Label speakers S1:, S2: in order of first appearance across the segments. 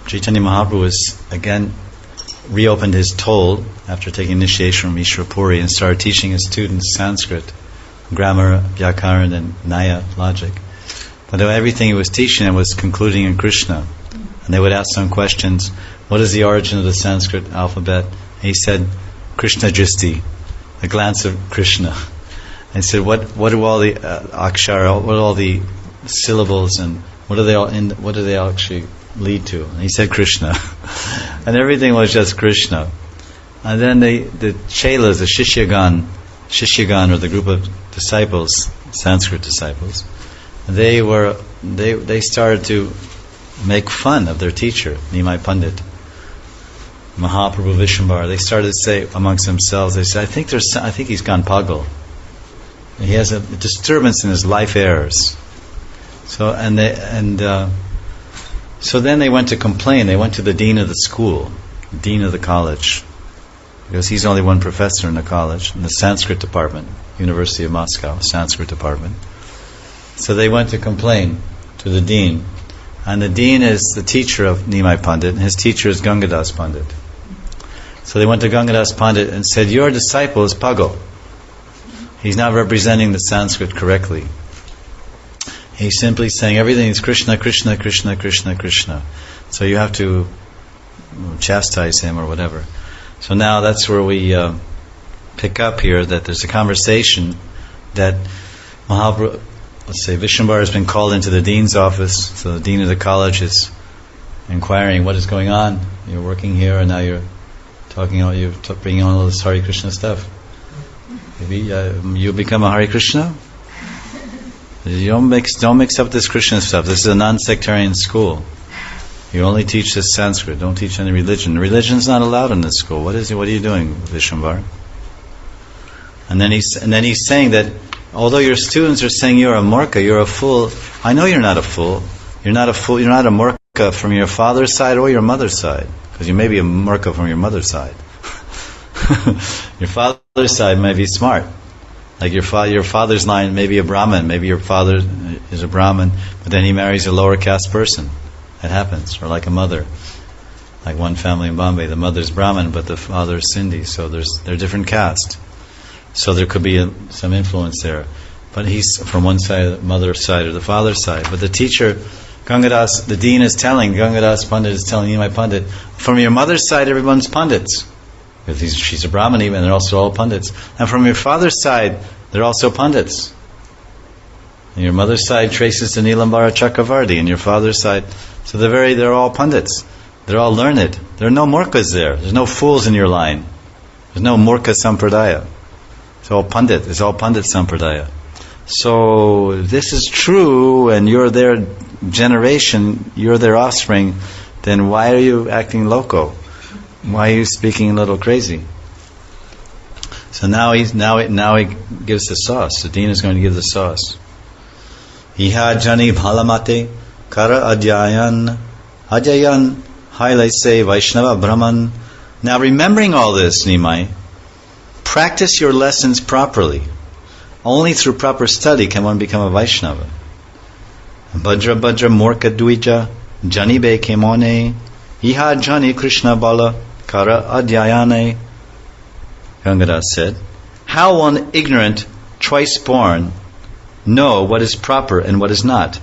S1: Chaitanya Mahaprabhu was again reopened his toll after taking initiation from Ishwar Puri and started teaching his students Sanskrit, grammar, vyakaran, and Nyaya, logic. But everything he was teaching them was concluding in Krishna. And they would ask some questions. What is the origin of the Sanskrit alphabet? And he said, Krishna Dristi, a glance of Krishna. And he said, what do all the akshara, what are all the syllables, and what do they all actually lead to? And he said Krishna. And everything was just Krishna. And then the chelas, the Shishyagan, or the group of disciples, Sanskrit disciples, they started to make fun of their teacher, Nimai Pandit, Mahaprabhu Vishwambar. They started to say amongst themselves, they said, I think he's gone pagal. He has a disturbance in his life errors. So then they went to complain. They went to the dean of the school, dean of the college, because he's only one professor in the college, in the Sanskrit department, University of Moscow, Sanskrit department. So they went to complain to the dean. And the dean is the teacher of Nimai Pandit, and his teacher is Gangadas Pandit. So they went to Gangadas Pandit and said, your disciple is pagal. He's not representing the Sanskrit correctly. He's simply saying everything is Krishna, Krishna, Krishna, Krishna, Krishna. So you have to chastise him or whatever. So now that's where we pick up here, that there's a conversation that Mahaprabhu, let's say Vishwambar has been called into the dean's office. So the dean of the college is inquiring what is going on. You're working here and now you're bringing on all this Hare Krishna stuff. Maybe you become a Hare Krishna? You don't mix up this Krishna stuff. This is a non-sectarian school. You only teach this Sanskrit. Don't teach any religion. Religion's not allowed in this school. What are you doing, Vishwambar? And then he's saying that although your students are saying you're a murka, you're a fool, I know you're not a fool. You're not a fool. You're not a murka from your father's side or your mother's side, because you may be a murka from your mother's side. Your father's side may be smart. Like your father's line may be a Brahmin. Maybe your father is a Brahmin, but then he marries a lower caste person. That happens. Or like a mother. Like one family in Bombay, the mother's Brahmin, but the father's Sindhi. So they're different caste. So there could be some influence there. But he's from one side, the mother's side or the father's side. But the teacher, Gangadas, the dean Gangadas Pandit is telling Nimai Pandit, from your mother's side, everyone's Pandits. She's a Brahmani, and they're also all Pandits. And from your father's side, they're also Pandits. And your mother's side traces to Nilambara Chakravarti, and your father's side, so they're all Pandits. They're all learned. There are no Murkas there. There's no fools in your line. There's no Murka Sampradaya. It's all Pandit. It's all Pandit Sampradaya. So if this is true, and you're their generation, you're their offspring, then why are you acting loco? Why are you speaking a little crazy? So now he gives the sauce. The dean is going to give the sauce. Iha jani bhalamate kara adyayan haile se Vaishnava Brahman. Now remembering all this, Nimai, practice your lessons properly. Only through proper study can one become a Vaishnava. Bhadra Bhadra Morka Dvija Janibe Kemone Iha Jani Krishna Bala Kara Adyayane. Gangadas said, how one ignorant, twice born, know what is proper and what is not.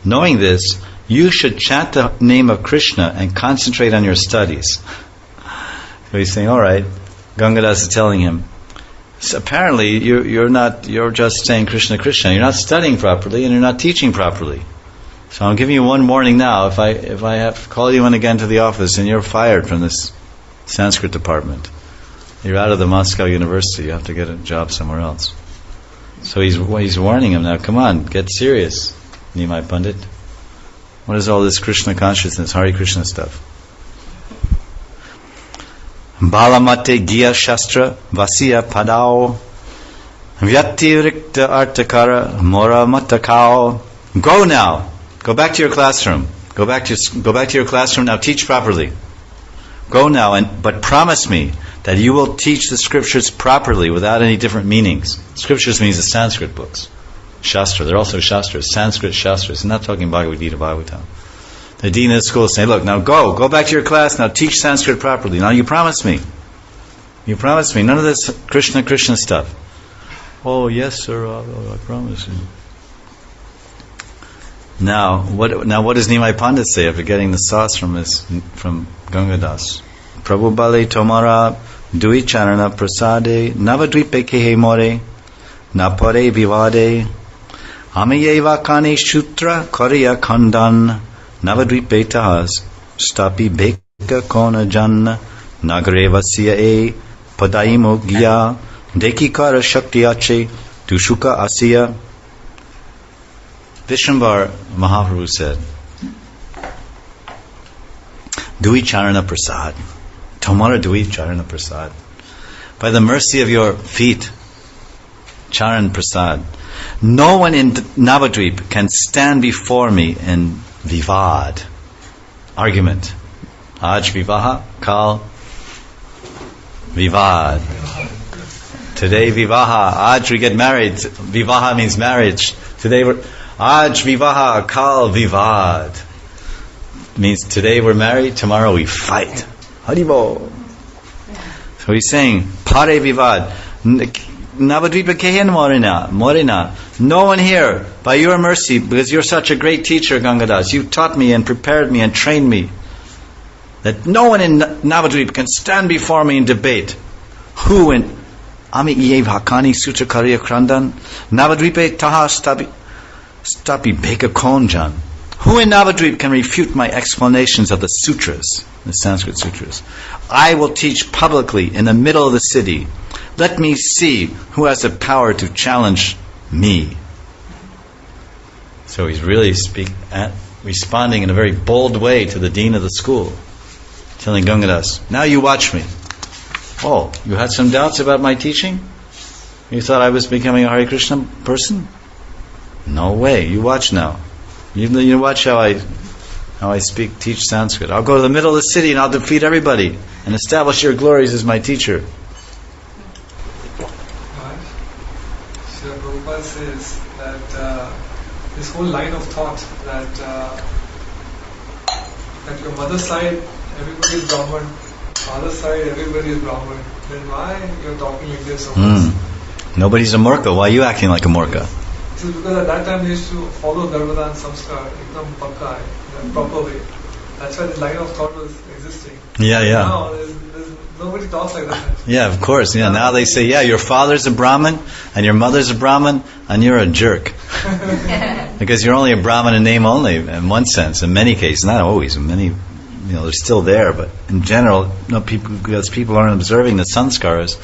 S1: Knowing this, you should chant the name of Krishna and concentrate on your studies. So he's saying, alright, Gangadas is telling him, so apparently you're just saying Krishna, Krishna. You're not studying properly and you're not teaching properly. So I'm giving you one warning now. If I have to call you in again to the office and you're fired from this Sanskrit department, you're out of the Moscow University, you have to get a job somewhere else. So he's warning him now, come on, get serious, Nimai Pandit. What is all this Krishna consciousness, Hare Krishna stuff? Balamate Gya Shastra Vasya Padao Vyattirikta Artakara Mora Matakao. Go now. Go back to your classroom. Go back to your classroom now. Teach properly. Go now, but promise me that you will teach the scriptures properly without any different meanings. Scriptures means the Sanskrit books. Shastra, they're also Shastras, Sanskrit Shastras. I'm not talking Bhagavad Gita, Bhagavatam. The dean of the school is saying, look, now go back to your class, now teach Sanskrit properly. Now you promise me. You promise me. None of this Krishna stuff. Oh, yes, sir, I promise you. Now what does Nimai Pandit say after getting the sauce from Gangadas? Prabhu Bale Tomara Dui Charana Prasade Navadvipe Kehe More Napore Vivade Amiyeva Kane Shutra Korea Khandan Navadvipe Tahas Stapi Beka Kona Jan Nagareva Siya Padaimo Gya Dekikara Shaktiache Tushuka Asiya. Vishwambar Mahaprabhu said, Dui Charana Prasad. Tomara Dui Charana Prasad. By the mercy of your feet, Charan Prasad, no one in Navadvip can stand before me in Vivad, argument. Aj Vivaha, Kal Vivad. Today Vivaha, Aj we get married. Vivaha means marriage. Today we're Aj Vivaha, Kal Vivad. Means today we're married, tomorrow we fight. Haribo. So he's saying, Pare Vivad. Navadvipa Kehen Morina. No one here, by your mercy, because you're such a great teacher, Gangadas, you taught me and prepared me and trained me, that no one in Navadvip can stand before me in debate. Who in Ami Iev Hakani Sutra Kariya Krandan Navadvipe Taha Stapi Beka Konjan. Who in Navadvip can refute my explanations of the sutras, the Sanskrit sutras? I will teach publicly in the middle of the city. Let me see who has the power to challenge me. So he's really responding in a very bold way to the dean of the school, telling Gangadas, now you watch me. Oh, you had some doubts about my teaching? You thought I was becoming a Hare Krishna person? No way. You watch now. You watch how I teach Sanskrit. I'll go to the middle of the city and I'll defeat everybody and establish your glories as my teacher.
S2: Srila Prabhupada says that this whole line of thought that your mother's side everybody is Brahman, father's side everybody is Brahman, then why you're talking like this so much?
S1: Nobody's a Murka. Why are you acting like a Murka?
S2: This is because at that time they used to follow Garbhadan Samskar ekdam pakka, in a proper way. That's why the line of thought was existing.
S1: Yeah.
S2: Now there's nobody talks like that.
S1: Yeah, of course. Yeah, now they say, your father's a Brahmin and your mother's a Brahmin and you're a jerk. Because you're only a Brahmin in name only, in one sense, in many cases, not always, in many, they're still there, but in general, because people aren't observing the sanskaras,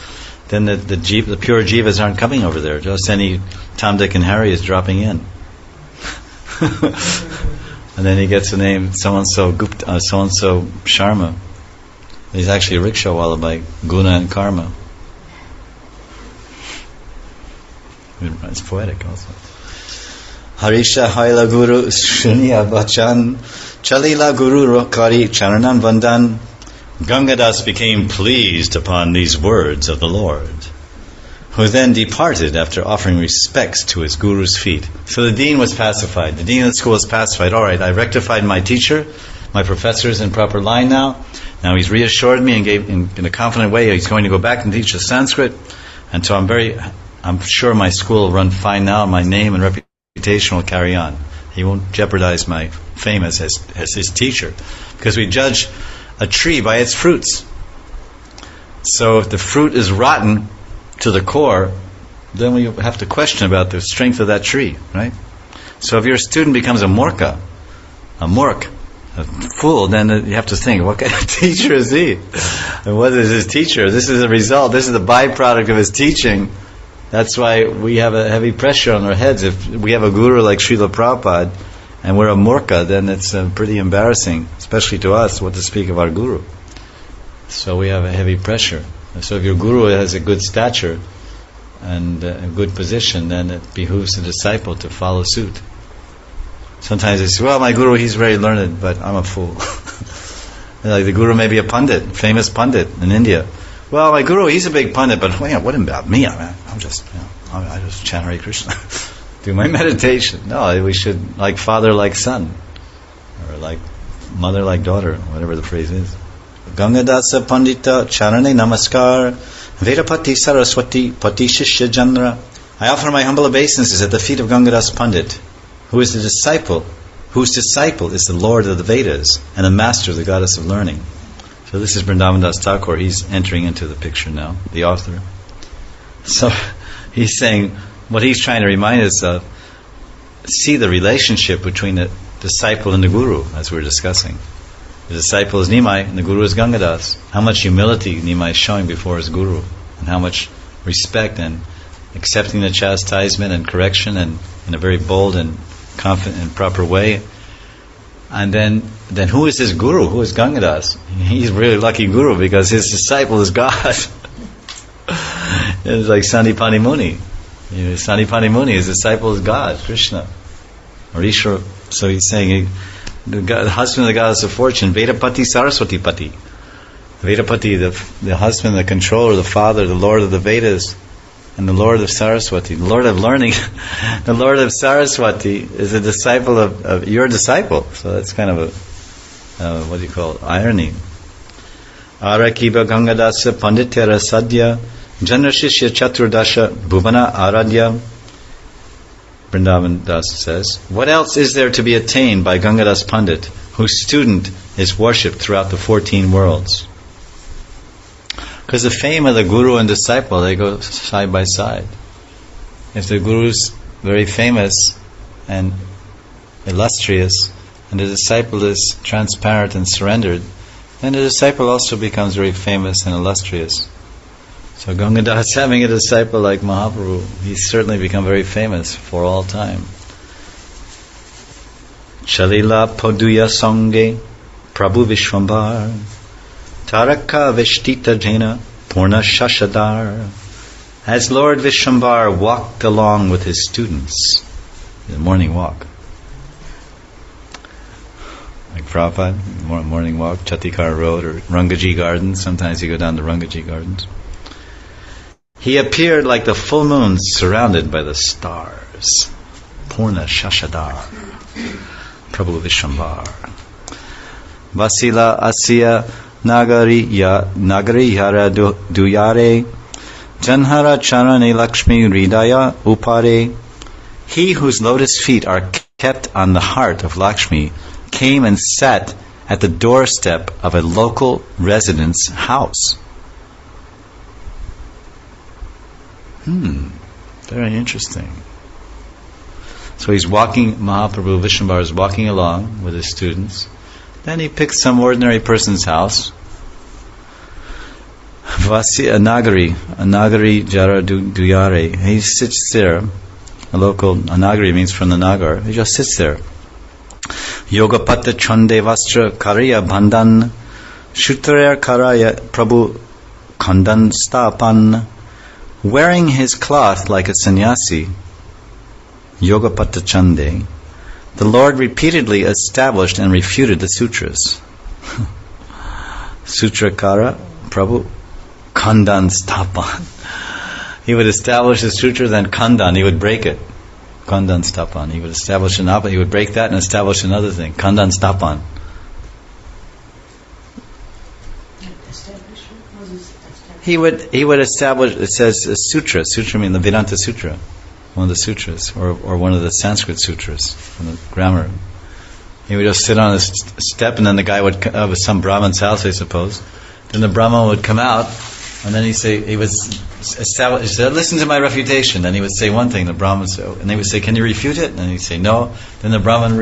S1: then the pure jivas aren't coming over there. Just any Tom, Dick, and Harry is dropping in. And then he gets the name so-and-so Gupta, so-and-so Sharma. He's actually a rickshawala by Guna and Karma. It's poetic also. Harisha Haila Guru Shuniya Bachan Chalila Guru Rokari Charanan Vandan. Gangadas became pleased upon these words of the Lord, who then departed after offering respects to his guru's feet. So the dean was pacified. The dean of the school was pacified. All right, I rectified my teacher. My professor is in proper line now. Now he's reassured me and gave in a confident way he's going to go back and teach the Sanskrit. And so I'm sure my school will run fine now. My name and reputation will carry on. He won't jeopardize my fame as his teacher, because we judge a tree by its fruits. So if the fruit is rotten to the core, then we have to question about the strength of that tree, right? So if your student becomes a murk, a fool, then you have to think, what kind of teacher is he? And what is his teacher? This is a result, this is the byproduct of his teaching. That's why we have a heavy pressure on our heads. If we have a guru like Srila Prabhupada, and we're a murka, then it's pretty embarrassing, especially to us, what to speak of our guru. So we have a heavy pressure. And so if your guru has a good stature and a good position, then it behooves the disciple to follow suit. Sometimes they say, well, my guru, he's very learned, but I'm a fool. Like the guru may be a pandit, famous pandit in India. Well, my guru, he's a big pandit, but what about me? I just chant Hare Krishna. Do my meditation. No, we should like father, like son, or like mother like daughter, whatever the phrase is. Gangadasa Pandita Charane Namaskar Vedapati Saraswati Pati Shishya Jandra. I offer my humble obeisances at the feet of Gangadas Pandit, who is the disciple, whose disciple is the Lord of the Vedas and the master of the goddess of learning. So this is Vrindavan Das Thakur. He's entering into the picture now, the author. So he's saying, what he's trying to remind us of, see the relationship between the disciple and the guru, as we're discussing. The disciple is Nimai and the guru is Gangadas. How much humility Nimai is showing before his guru, and how much respect and accepting the chastisement and correction, and in a very bold and confident and proper way. And then who is his guru? Who is Gangadas? He's a really lucky guru because his disciple is God. It's like Sanipani Muni. Sanipani Muni, his disciple is God, Krishna, or Ishvara. So he's saying, the husband of the goddess of fortune, Vedapati Saraswati Pati. Vedapati, the husband, the controller, the father, the Lord of the Vedas, and the Lord of Saraswati, the Lord of learning. The Lord of Saraswati is a disciple of your disciple. So that's kind of a, what do you call it, irony. Arakiba Gangadasa Panditera Sadhya Janrashishya Chaturdasha Bhuvana Aradya. Vrindavan Das says, what else is there to be attained by Gangadas Pandit, whose student is worshipped throughout the 14 worlds? Because the fame of the guru and disciple, they go side by side. If the guru's very famous and illustrious, and the disciple is transparent and surrendered, then the disciple also becomes very famous and illustrious. So Gangadas, having a disciple like Mahaprabhu, he's certainly become very famous for all time. Chalila Poduya Sange Prabhu Vishwambar Taraka Veshtita Jena Purna Shashadar. As Lord Vishwambar walked along with his students, the morning walk. Like Prabhupada, morning walk, Chatikar Road or Rangaji Gardens. Sometimes you go down to Rangaji Gardens. He appeared like the full moon surrounded by the stars. Purna Shashadar. Prabhu Vishwambar. Vasila Asya Nagari Yara Duyare Janhara Charane Lakshmi Ridaya Upare. He whose lotus feet are kept on the heart of Lakshmi came and sat at the doorstep of a local resident's house. Very interesting. So he's walking, Mahaprabhu Vishwambar is walking along with his students. Then he picks some ordinary person's house. Anagari Jara Duyare. He sits there. A local Anagari means from the Nagar. He just sits there. Yogapata Chande Vastra Karya Bandhan Shutrayer Karaya Prabhu Kandan Stapan. Wearing his cloth like a sannyasi, Yogapata Chande, the Lord repeatedly established and refuted the sutras. Sutrakara, Prabhu, Kandan Stapan. He would establish the sutra, then Kandan, he would break it. Kandan Stapan. He would establish he would break that and establish another thing. Kandan Stapan. He would establish, it says a sutra. Sutra means the Vedanta Sutra. One of the sutras, or one of the Sanskrit sutras from the grammar. He would just sit on a step, and then the guy would come, some Brahman's house, I suppose. Then the Brahman would come out, and then he said, listen to my refutation. Then he would say one thing, the Brahman would say, and they would say, can you refute it? And he'd say, no. Then the Brahman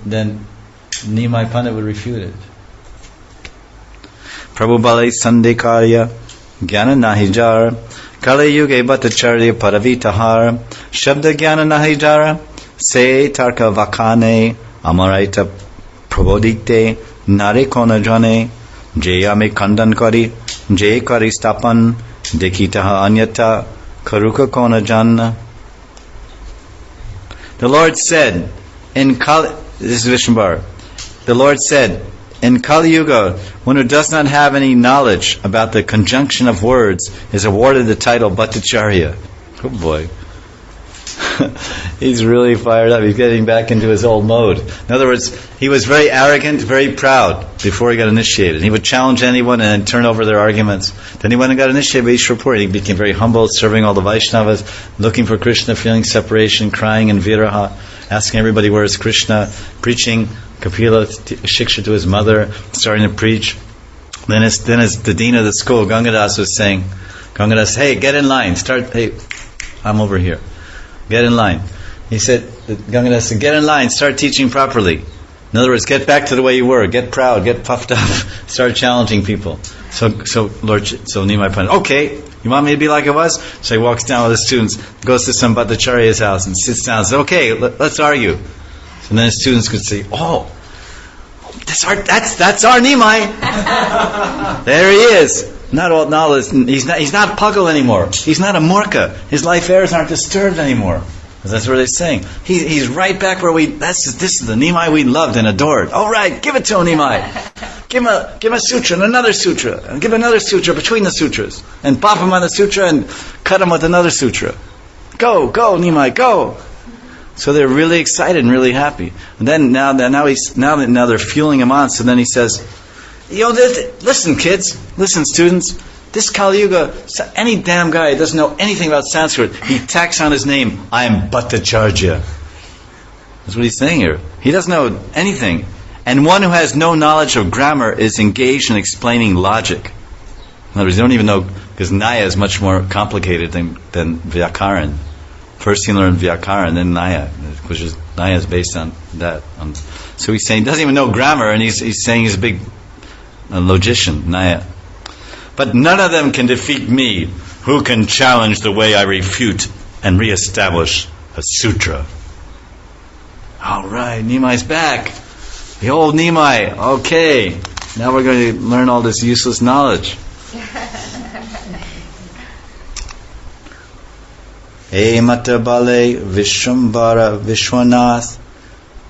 S1: then Nimai Pandit would refute it. Prabhu Balai Sandekarya Gyana Nahijar Kali Yuge Bhattacharya Paravitahar Shabda Gyana Nahijara Se Tarka Vakane Amaraita Prabodikte Nare Kona Jane Jayame Kandan Kari Jay Kari Stapan Dekitaha Anyata Karuka Kona Janna. The Lord said in Kali, this is Vishwambar, the Lord said, in Kali Yuga, one who does not have any knowledge about the conjunction of words is awarded the title Bhattacharya. Oh boy. He's really fired up. He's getting back into his old mode. In other words, he was very arrogant, very proud before he got initiated. He would challenge anyone and then turn over their arguments. Then he went and got initiated by Ishwarpur. He became very humble, serving all the Vaishnavas, looking for Krishna, feeling separation, crying in viraha, asking everybody where is Krishna, preaching Kapila Shiksha to his mother, starting to preach. Then as the dean of the school, Gangadas was saying, Gangadas, hey, get in line. Hey, I'm over here. Get in line. He said, Gangadas said, get in line, start teaching properly. In other words, get back to the way you were. Get proud, get puffed up, start challenging people. So Nimai Pandit, okay, you want me to be like I was? So he walks down with his students, goes to some Bhattacharya's house and sits down and says, okay, let's argue. And then his students could say, oh, that's our Nimai. There he is. He's not Puggle anymore. He's not a Murka. His life airs aren't disturbed anymore. That's what they're saying. He's right back where this is the Nimai we loved and adored. All right, give it to him, Nimai. Give him a sutra and another sutra, and give another sutra between the sutras, and pop him on the sutra and cut him with another sutra. Go, Nimai, go. So they're really excited and really happy. And then now they're fueling him on. So then he says, listen, kids, listen, students. This Kali Yuga, any damn guy who doesn't know anything about Sanskrit, he tacks on his name, I am Bhattacharya. That's what he's saying here. He doesn't know anything. And one who has no knowledge of grammar is engaged in explaining logic. In other words, they don't even know, because Naya is much more complicated than Vyakaran. First you learn Vyakaran, then Naya, which is Naya is based on that. So he's saying he doesn't even know grammar, and he's saying he's a big logician, Naya. But none of them can defeat me, who can challenge the way I refute and reestablish a sutra. All right, Nimai's back. The old Nimai. Okay, now we're going to learn all this useless knowledge. Emata bale Vishwambara Vishwanath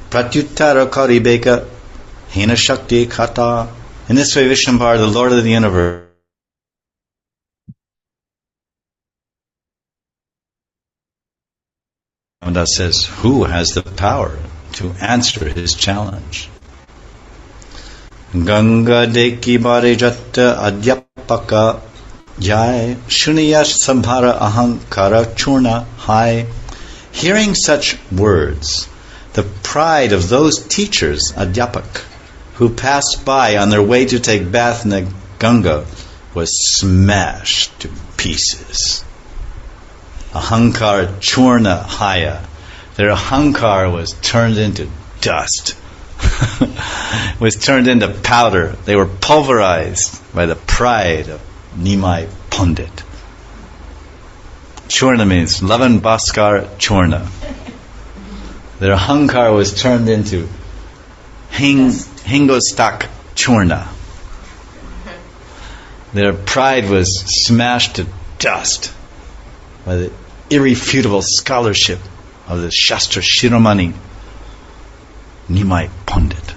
S1: Pratyuttara Karibeka Hina Shakti Kata. In this way, Vishwambara, the Lord of the universe, Ramdas says, who has the power to answer his challenge? Ganga deki bare jatta adyapaka jai shuniyash sambhara ahankara churna hai. Hearing such words, the pride of those teachers, adyapak, who passed by on their way to take bath in the Ganga was smashed to pieces. Ahankara churna haya. Their ahankar was turned into dust. Was turned into powder. They were pulverized by the pride of Nimai Pandit. Churna means Lavan Bhaskar Churna. Their ahankar was turned into Hingostak Churna. Their pride was smashed to dust by the irrefutable scholarship of the Shastra Shiromani Nimai Pandit.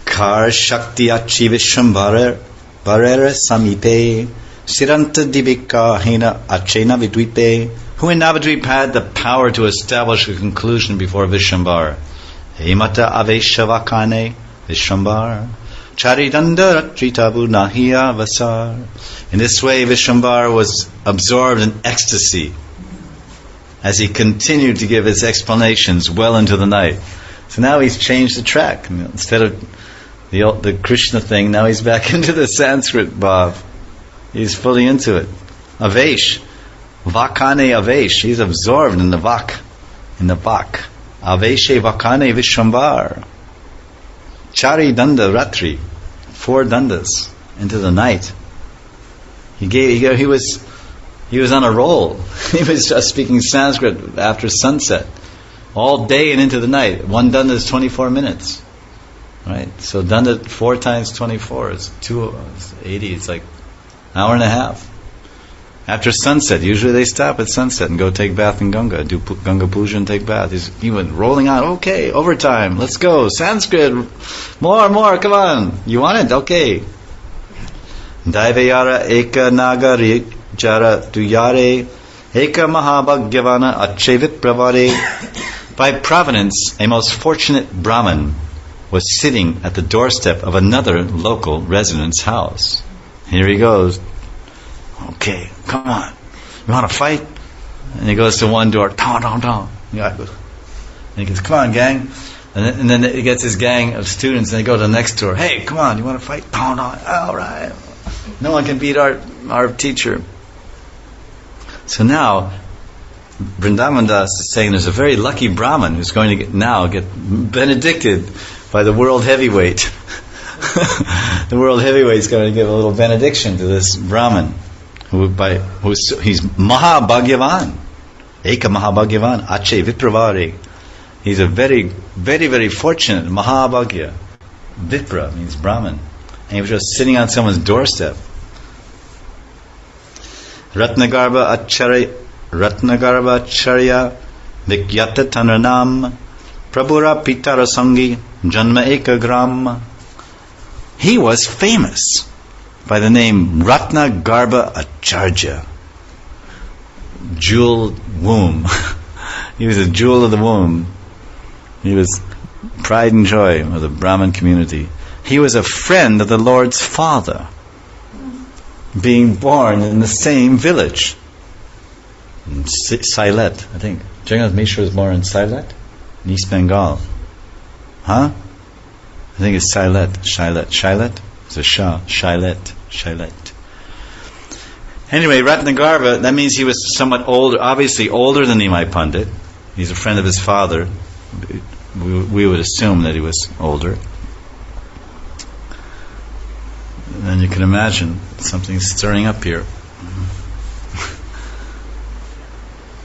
S1: Kar Shakti Achi Vishwambara Barera Samipe Siranta Divika Hena Achena Vidwipe, who in Navadvip had the power to establish a conclusion before Vishwambara. Hemata Aveshavakane Vishwambara Charidanda Ratritabu Nahiya Vasar. In this way, Vishwambara was absorbed in ecstasy as he continued to give his explanations well into the night. So now he's changed the track. Instead of the Krishna thing, now he's back into the Sanskrit bhav. He's fully into it. Avesh. Vakane Avesh. He's absorbed in the Vak. In the Vak. Aveshe Vakane Vishwambar. Chari Danda Ratri. 4 dandas into the night. He was on a roll. He was just speaking Sanskrit after sunset, all day and into the night. 1 danda is 24 minutes, right? So danda 4 times 24 is 280. It's like an hour and a half. After sunset, usually they stop at sunset and go take bath in Ganga, do Ganga Puja and take bath. He went rolling on. Okay, overtime. Let's go. Sanskrit. More. Come on. You want it? Okay. Daivayara eka nagari jara tuyare Eka Mahabhagyavana Achevit Pravare. By providence, a most fortunate Brahmin was sitting at the doorstep of another local resident's house. Here he goes. Okay, come on. You want to fight? And he goes to one door. Down, down, down. And he goes, come on, gang. And then he gets his gang of students, and they go to the next door. Hey, come on, you want to fight? Down, down. All right. No one can beat our teacher. So now, Vrindavan Das is saying there's a very lucky Brahmin who's going to get benedicted by the world heavyweight. The world heavyweight is going to give a little benediction to this Brahmin, he's Mahabhagyavan, Eka Mahabhagyavan, Ache Vipravari. He's a very, very, very fortunate Mahabhagya. Vipra means Brahmin, and he was just sitting on someone's doorstep. Ratnagarba Acharya Vikyata Tanranam Prabhura Pitara Sangi Janma Eka Gram. He was famous by the name Ratnagarba Acharya, jeweled womb. He was a jewel of the womb. He was pride and joy of the Brahmin community. He was a friend of the Lord's father, being born in the same village, in Sailet, I think. Jagannath Mishra was born in Sailet, in East Bengal. Huh? I think it's Sailet. It's a Shah. Shailet. Anyway, Ratnagarba, that means he was somewhat older, obviously older than Nimai Pandit. He's a friend of his father. We would assume that he was older. And you can imagine something stirring up here.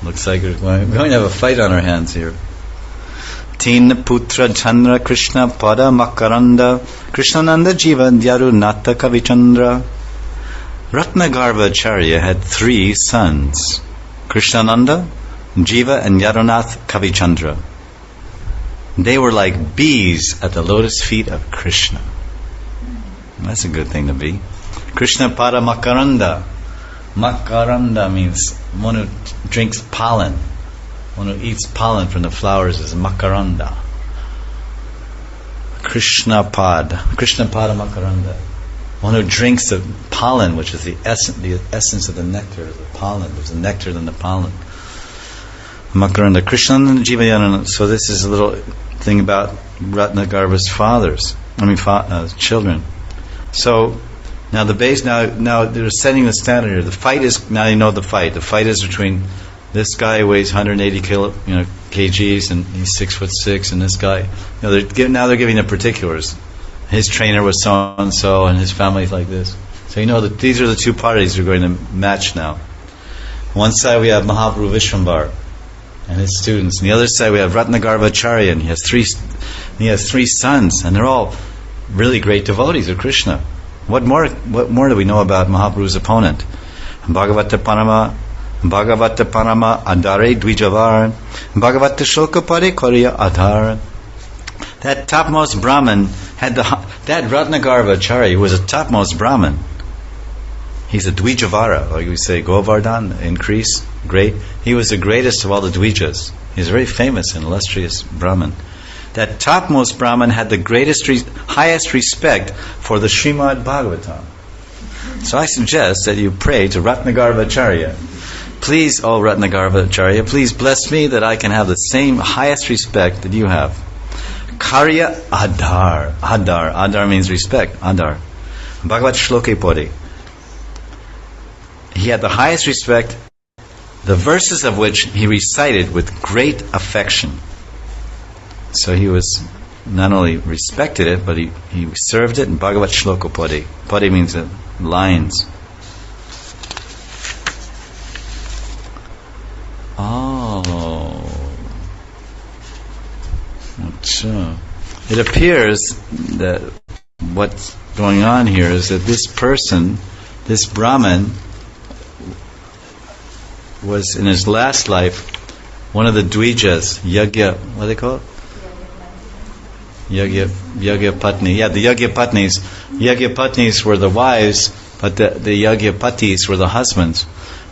S1: Looks like we're going to have a fight on our hands here. Tina Putra Chandra Krishna Pada Makaranda Krishnananda Jiva Dyaru Nata Kavichandra. Ratnagarba Acharya had 3 sons, Krishnananda, Jiva, and Yadunath Kavichandra. They were like bees at the lotus feet of Krishna. That's a good thing to be. Krishna Pada Makaranda. Makaranda means one who drinks pollen. One who eats pollen from the flowers is Makaranda. Krishna Pada Makaranda. One who drinks the pollen, which is the essence of the nectar, the pollen. There's a nectar in the pollen. Makaranda. Krishna and Jiva. So this is a little thing about Ratnagarba's children. So now the base. Now they're setting the standard here. The fight is, now you know the fight. The fight is between this guy who weighs 180 kgs and he's 6'6", and this guy. Now they're giving the particulars. His trainer was so and so, and his family's like this. So you know that these are the two parties who are going to match now. One side we have Mahaprabhu Vishwambar and his students, and the other side we have Ratnagarba Acharya, and he has three sons, and they're all really great devotees of Krishna. What more do we know about Mahaprabhu's opponent? Bhagavata Panama Adare Dvijavar Bhagavata Shokapare Korya Adhar. That topmost Brahmin had that Ratnagarba Acharya, who was a topmost Brahmin. He's a Dvijavara, like we say, Govardhan, increase, great. He was the greatest of all the Dvijas. He's a very famous and illustrious Brahmin. That topmost Brahmin had the highest respect for the Srimad Bhagavatam. So I suggest that you pray to Ratnagarba Acharya. Please, oh Ratnagarba Acharya, please bless me that I can have the same highest respect that you have. Karya Adhar. Adhar means respect. Adhar. Bhagavat Shloke Pode. He had the highest respect, the verses of which he recited with great affection. So he was not only respected it, but he served it in Bhagavat Shloka Pode. Pode means lines. Oh. It appears that what's going on here is that this person, this Brahmin, was in his last life one of the Dvijas, Yagya, what do they call it? Yagya Patni. Yeah, the Yagya Patnis. Yagya Patnis were the wives, but the Yagya Patis were the husbands.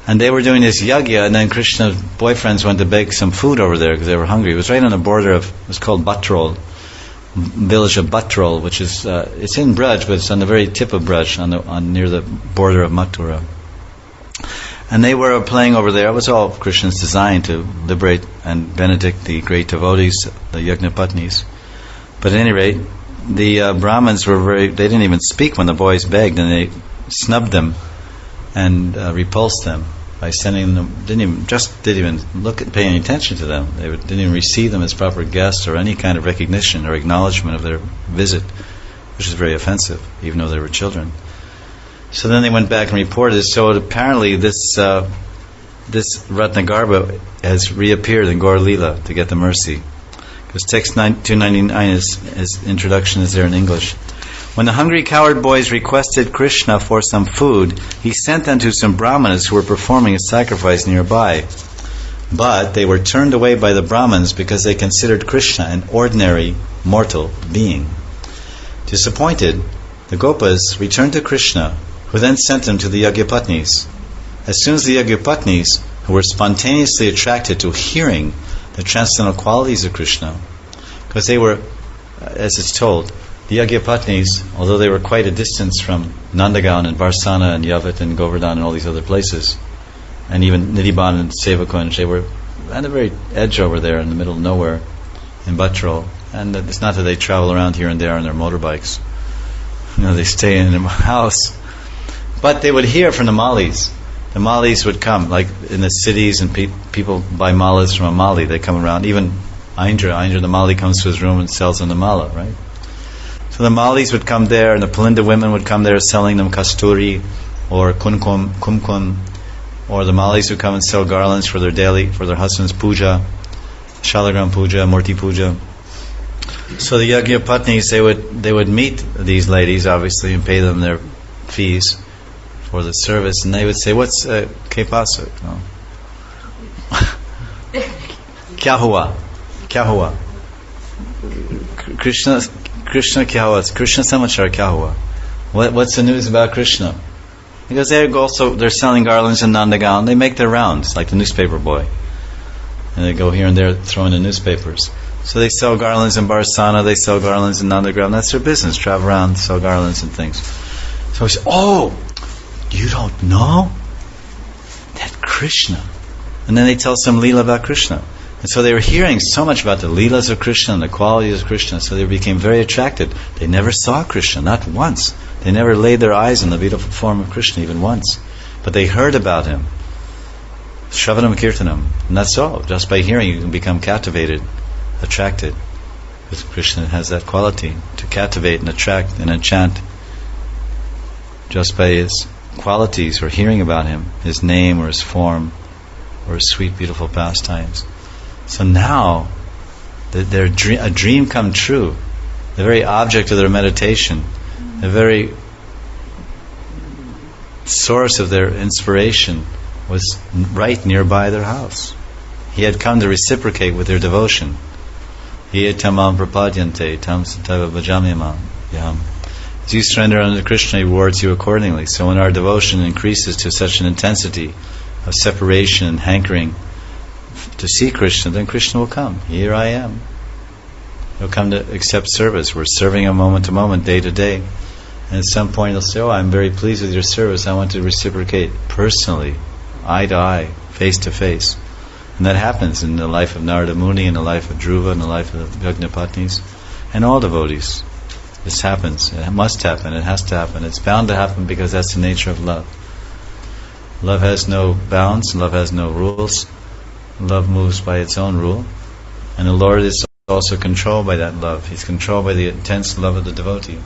S1: And they were doing this yagya, and then Krishna's boyfriends went to bake some food over there because they were hungry. It was right on the border of, it was called Bhatrol, village of Bhatrol, which is, it's in Braj, but it's on the very tip of Braj, near the border of Mathura. And they were playing over there. It was all Krishna's design to liberate and benedict the great devotees, the Yagnapatnis. But at any rate, the Brahmins they didn't even speak when the boys begged, and they snubbed them and repulsed them by sending them, didn't even pay any attention to them. They didn't even receive them as proper guests or any kind of recognition or acknowledgement of their visit, which is very offensive, even though they were children. So then they went back and reported. So apparently this Ratnagarbha has reappeared in Gaur Leela to get the mercy. Because text 299 his introduction is there in English. When the hungry cowherd boys requested Krishna for some food, he sent them to some brahmanas who were performing a sacrifice nearby. But they were turned away by the brahmins because they considered Krishna an ordinary mortal being. Disappointed, the gopas returned to Krishna, who then sent them to the Yagyapatnis. As soon as the Yagyapatnis, who were spontaneously attracted to hearing the transcendental qualities of Krishna, because they were, as it's told, the Yagyapatnis, although they were quite a distance from Nandagaon and Varsana and Yavat and Govardhan and all these other places, and even Nidhiban and Sevakunj, they were at the very edge over there in the middle of nowhere in Bhatrol. And it's not that they travel around here and there on their motorbikes. They stay in a house. But they would hear from the Malis. The Malis would come, like in the cities, and people buy malas from a Mali. They come around. Even Indra, the Mali comes to his room and sells them the mala, right? So the Malis would come there, and the Palinda women would come there selling them kasturi or kumkum, or the Malis would come and sell garlands for their husbands' puja, shalagram puja, murti puja. So the Yagyapatnis, they would meet these ladies, obviously, and pay them their fees for the service, and they would say, "What's ke paso?" No. Kya hua? Krishna kya hua? Krishna samachar kya hua? What's the news about Krishna? Because they're selling garlands in Nandagaon. They make their rounds, like the newspaper boy, and they go here and there throwing the newspapers. So they sell garlands in Barsana, they sell garlands in Nandagaon. That's their business. Travel around, sell garlands and things. So he said, "Oh, you don't know that Krishna?" And then they tell some Leela about Krishna. And so they were hearing so much about the Leelas of Krishna and the qualities of Krishna, so they became very attracted. They never saw Krishna, not once. They never laid their eyes on the beautiful form of Krishna even once. But they heard about him. Shravanam Kirtanam. And that's all. Just by hearing you can become captivated, attracted. Because Krishna has that quality to captivate and attract and enchant. Just by his qualities or hearing about him, his name or his form or his sweet beautiful pastimes. So now a dream come true, the very object of their meditation, the very source of their inspiration was right nearby their house. He had come to reciprocate with their devotion. Ye tamam prapadyante tam satava bhajamyamam yam. As you surrender unto Krishna, He rewards you accordingly. So when our devotion increases to such an intensity of separation and hankering to see Krishna, then Krishna will come. Here I am. He'll come to accept service. We're serving Him moment to moment, day to day. And at some point He'll say, "Oh, I'm very pleased with your service. I want to reciprocate personally, eye to eye, face to face." And that happens in the life of Narada Muni, in the life of Dhruva, in the life of the Yagnapatnis, and all devotees. This happens. It must happen. It has to happen. It's bound to happen because that's the nature of love. Love has no bounds. Love has no rules. Love moves by its own rule. And the Lord is also controlled by that love. He's controlled by the intense love of the devotee.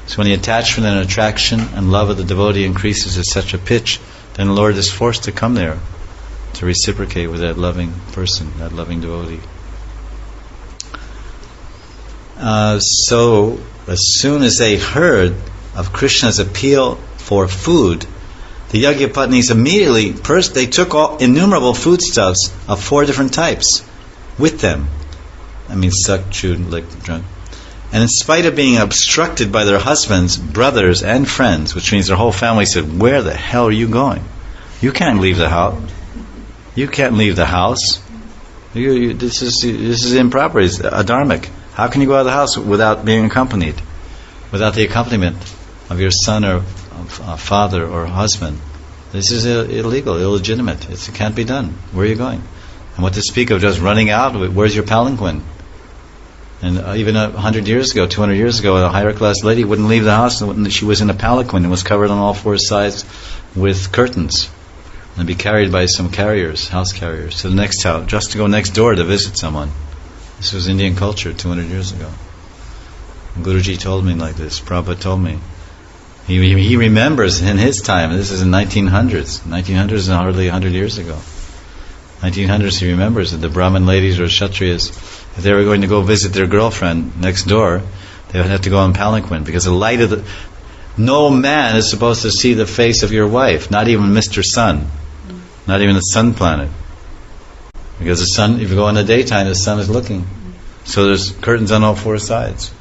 S1: So when the attachment and attraction and love of the devotee increases to such a pitch, then the Lord is forced to come there to reciprocate with that loving person, that loving devotee. So as soon as they heard of Krishna's appeal for food, the Yagyapatnis immediately, first they took all innumerable foodstuffs of 4 different types with them. I mean, sucked, chewed, licked, drunk. And in spite of being obstructed by their husbands, brothers, and friends, which means their whole family said, "Where the hell are you going? You can't leave the house. You can't leave the house. This is improper. It's adharmic. How can you go out of the house without being accompanied, without the accompaniment of your son or father or husband? This is illegal, illegitimate. It can't be done. Where are you going? And what to speak of just running out? Where's your palanquin? And even 100 years ago, 200 years ago, a higher class lady wouldn't leave the house. She was in a palanquin and was covered on all four sides with curtains, and be carried by some carriers, house carriers, to the next house, just to go next door to visit someone. This was Indian culture 200 years ago. And Guruji told me like this. Prabhupada told me. He remembers in his time. This is in 1900s. 1900s is hardly 100 years ago. 1900s. He remembers that the Brahmin ladies or Kshatriyas, if they were going to go visit their girlfriend next door, they would have to go on palanquin, because the light of the... No man is supposed to see the face of your wife, not even Mr. Sun, not even the sun planet. Because the sun, if you go in the daytime, the sun is looking. So there's curtains on all four sides.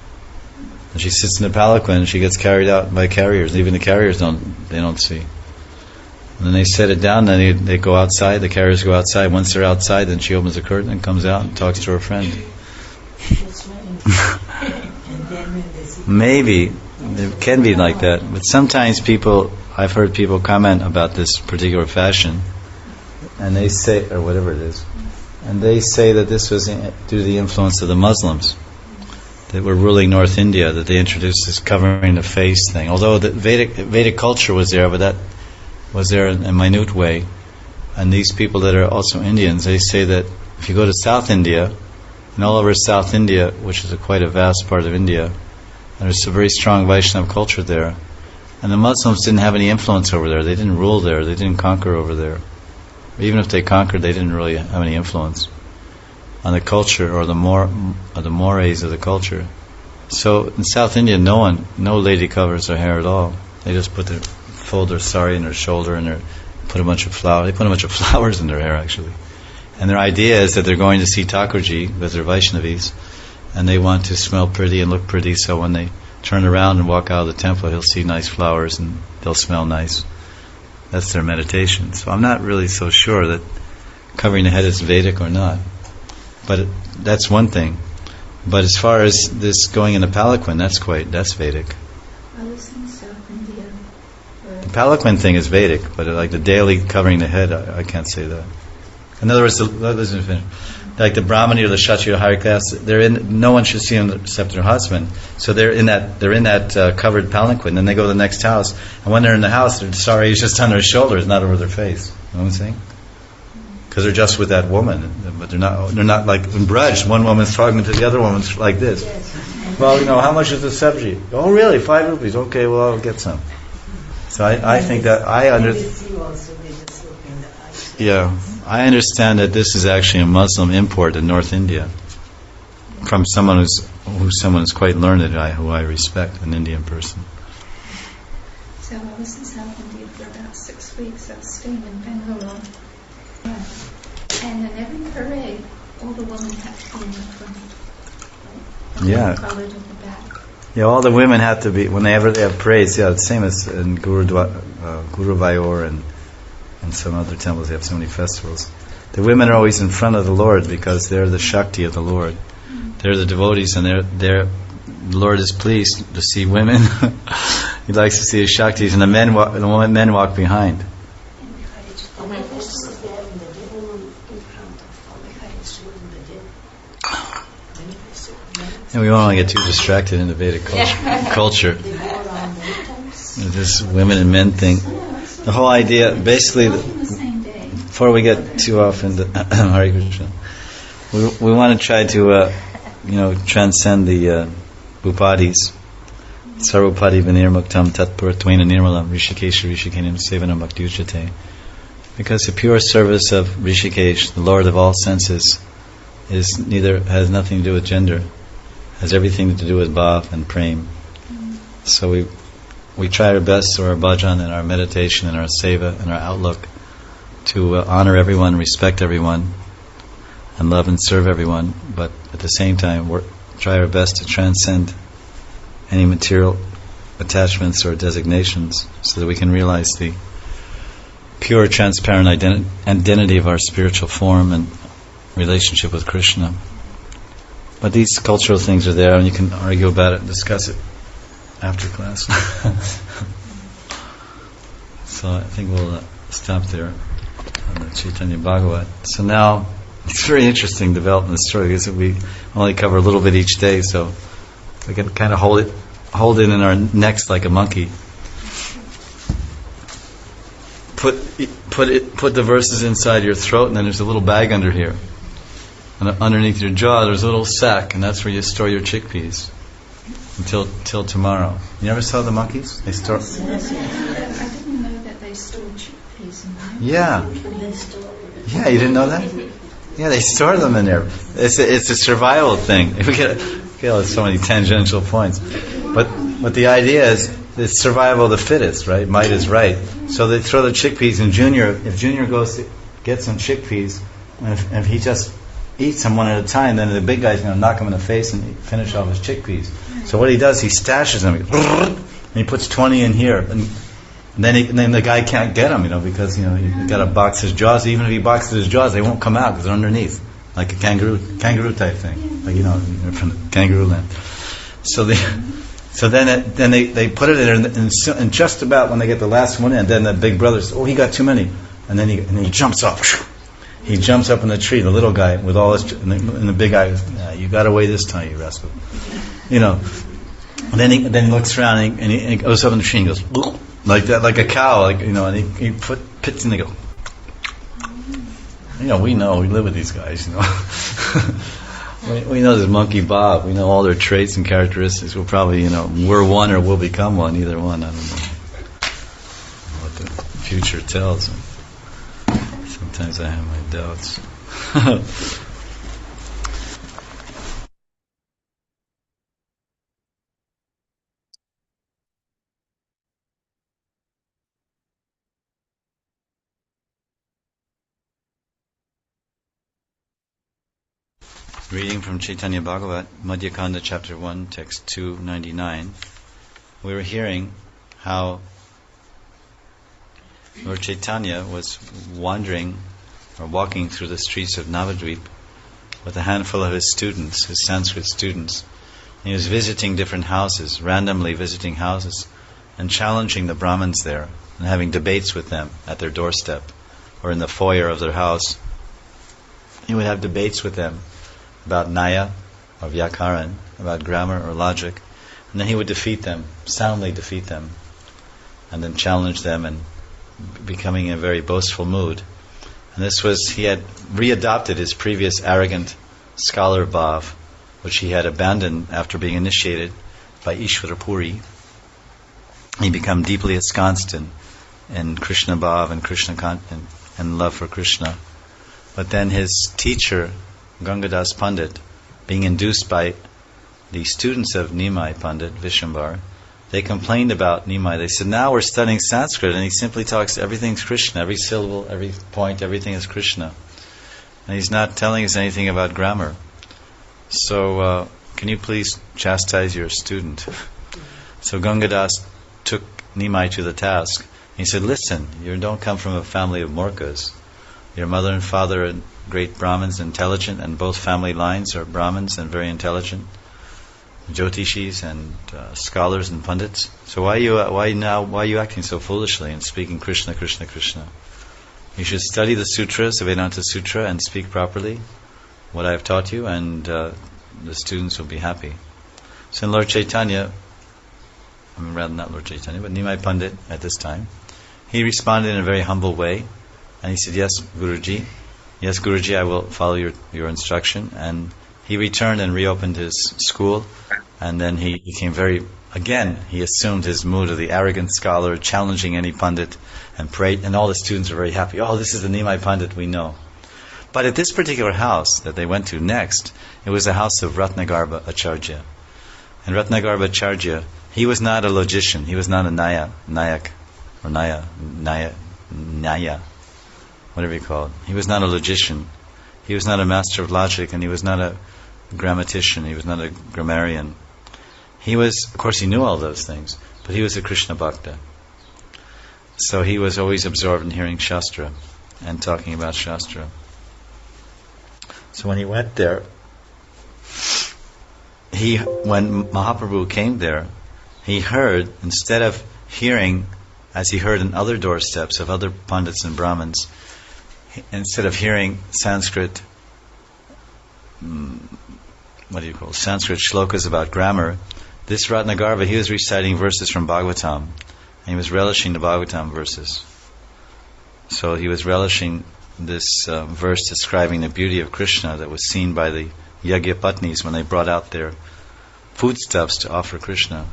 S1: And she sits in the palanquin and she gets carried out by carriers. Even the carriers don't see. And then they set it down, then they go outside, the carriers go outside. Once they're outside, then she opens the curtain and comes out and talks to her friend. Maybe. It can be like that. But sometimes I've heard people comment about this particular fashion, and they say, or whatever it is, and they say that this was due to the influence of the Muslims that were ruling North India, that they introduced this covering the face thing. Although the Vedic culture was there, but that was there in a minute way. And these people that are also Indians, they say that if you go to South India, and all over South India, which is quite a vast part of India, there's a very strong Vaishnava culture there. And the Muslims didn't have any influence over there. They didn't rule there. They didn't conquer over there. Even if they conquered, they didn't really have any influence on the culture or the mores of the culture. So in South India, no lady covers her hair at all. They just fold their sari in their shoulder and put a bunch of flowers. They put a bunch of flowers in their hair, actually. And their idea is that they're going to see Thakurji, because they're Vaishnavis, and they want to smell pretty and look pretty, so when they turn around and walk out of the temple, he'll see nice flowers and they'll smell nice. That's their meditation. So I'm not really so sure that covering the head is Vedic or not. But that's one thing. But as far as this going in a palanquin, that's Vedic.
S3: I was in South India.
S1: The palanquin thing is Vedic, but like the daily covering the head, I can't say that. In other words, listen to finish. Like the Brahmani or the Kshatriya higher class, no one should see them except their husband. So they're in that covered palanquin. Then they go to the next house, and when they're in the house, their sari is just on their shoulders, not over their face. You know what I'm saying? Because they're just with that woman, but they're not like in Braj. One woman's talking to the other woman's like this.
S3: Yes.
S1: Well, how much is the sabji? Oh, really? 5 rupees? Okay, well, I'll get some. So I think that I understand that this is actually a Muslim import in North India from someone who's quite learned, who I respect, an Indian person.
S3: So I was in South India for about 6 weeks. I was staying in Bangalore. Yeah. And in every parade, all the women have to be in the front. Right?
S1: Yeah.
S3: Covered at the back.
S1: Yeah, all the women have to be, whenever they have parades, the same as in Guruvayur and some other temples, they have so many festivals. The women are always in front of the Lord because they're the Shakti of the Lord. They're the devotees, and the Lord is pleased to see women. He likes to see his Shaktis, and the men walk behind. And we don't want to get too distracted in the Vedic culture. This women and men thing. The whole idea, basically, before we get too off into Hare Krishna, we want to try to, transcend the upadhis. Sarvapadi vinirmuktam tatpurattvena nirmalam Rishikesha Rishikenim sevanam bhakti uchate. Because the pure service of Rishikesh, the Lord of all senses, has nothing to do with gender, has everything to do with bhav and prem. So we try our best through our bhajan and our meditation and our seva and our outlook to honor everyone, respect everyone, and love and serve everyone, but at the same time try our best to transcend any material attachments or designations so that we can realize the pure, transparent identity of our spiritual form and relationship with Krishna. But these cultural things are there, and you can argue about it and discuss it after class. So I think we'll stop there on the Chaitanya Bhagavat. So now, it's a very interesting development of the story, because we only cover a little bit each day, so we can kind of hold it in our necks like a monkey. Put the verses inside your throat, and then there's a little bag under here. And underneath your jaw, there's a little sack, and that's where you store your chickpeas until tomorrow. You never saw the monkeys? They store.
S3: I didn't know that they stored chickpeas in there.
S1: Yeah. Yeah, you didn't know that? Yeah, they store them in there. It's a survival thing. We get so many tangential points, but the idea is it's survival of the fittest, right? Might is right. So they throw the chickpeas, and if Junior goes to get some chickpeas, and if he just eats them one at a time, then the big guy's going to knock him in the face and finish off his chickpeas. So what he does, he stashes them, and he puts 20 in here, and then the guy can't get them, because you got to box his jaws. Even if he boxes his jaws, they won't come out because they're underneath, like a kangaroo type thing, like from the kangaroo land. So then they put it in there, and just about when they get the last one in, then the big brother says, "Oh, he got too many," and then he jumps off. He jumps up in the tree, the little guy with all his, and the big guy goes, "Yeah, you got away this time, you rascal." And then he looks around and he goes up in the tree and he goes like that, like a cow, and he pits in the go. We live with these guys. We know this monkey Bob. We know all their traits and characteristics. We'll probably, we're one or we'll become one. Either one. I don't know what the future tells. Sometimes I have my doubts. Reading from Chaitanya Bhagavat, Madhya Kanda, Chapter 1, Text 299. We were hearing how Lord Chaitanya was wandering or walking through the streets of Navadvip with a handful of his students, his Sanskrit students. And he was visiting different houses, randomly visiting houses, and challenging the Brahmins there, and having debates with them at their doorstep or in the foyer of their house. He would have debates with them about Naya or Vyakaran, about grammar or logic, and then he would defeat them, soundly defeat them, and then challenge them, and becoming in a very boastful mood. And he had readopted his previous arrogant scholar bhav, which he had abandoned after being initiated by Ishvara Puri. He became deeply ensconced in Krishna bhav and Krishna and love for Krishna. But then his teacher, Gangadas Pandit, being induced by the students of Nimai Pandit, Vishwambar, they complained about Nimai. They said, now we're studying Sanskrit, and he simply talks, everything's Krishna, every syllable, every point, everything is Krishna. And he's not telling us anything about grammar. So, can you please chastise your student? So Gangadas took Nimai to the task. He said, listen, you don't come from a family of Morkas. Your mother and father are great Brahmins, intelligent, and both family lines are Brahmins and very intelligent, Jyotishis and scholars and pundits. So why are you acting so foolishly and speaking Krishna, Krishna, Krishna? You should study the sutras, the Vedanta Sutra, and speak properly what I have taught you, and the students will be happy. So Lord Chaitanya, not Lord Chaitanya, but Nimai Pandit at this time, he responded in a very humble way, and he said, yes, Guruji, I will follow your instruction. And he returned and reopened his school, and then he became he assumed his mood of the arrogant scholar, challenging any Pandit, and prayed, and all the students were very happy. Oh, this is the Nimai Pandit we know. But at this particular house that they went to next, it was the house of Ratnagarbha Acharya. And Ratnagarbha Acharya, he was not a logician, he was not a Nayak, whatever you call it. He was not a logician. He was not a master of logic, and he was not a grammatician. He was not a grammarian. He was, of course, he knew all those things, but he was a Krishna Bhakta. So he was always absorbed in hearing Shastra and talking about Shastra. So when he went there, when Mahaprabhu came there, he heard, instead of hearing, as he heard in other doorsteps of other Pandits and Brahmins, instead of hearing Sanskrit, Sanskrit shlokas about grammar, this Ratnagarva, he was reciting verses from Bhagavatam, and he was relishing the Bhagavatam verses. So he was relishing this verse describing the beauty of Krishna that was seen by the Yagyapatnis when they brought out their foodstuffs to offer Krishna.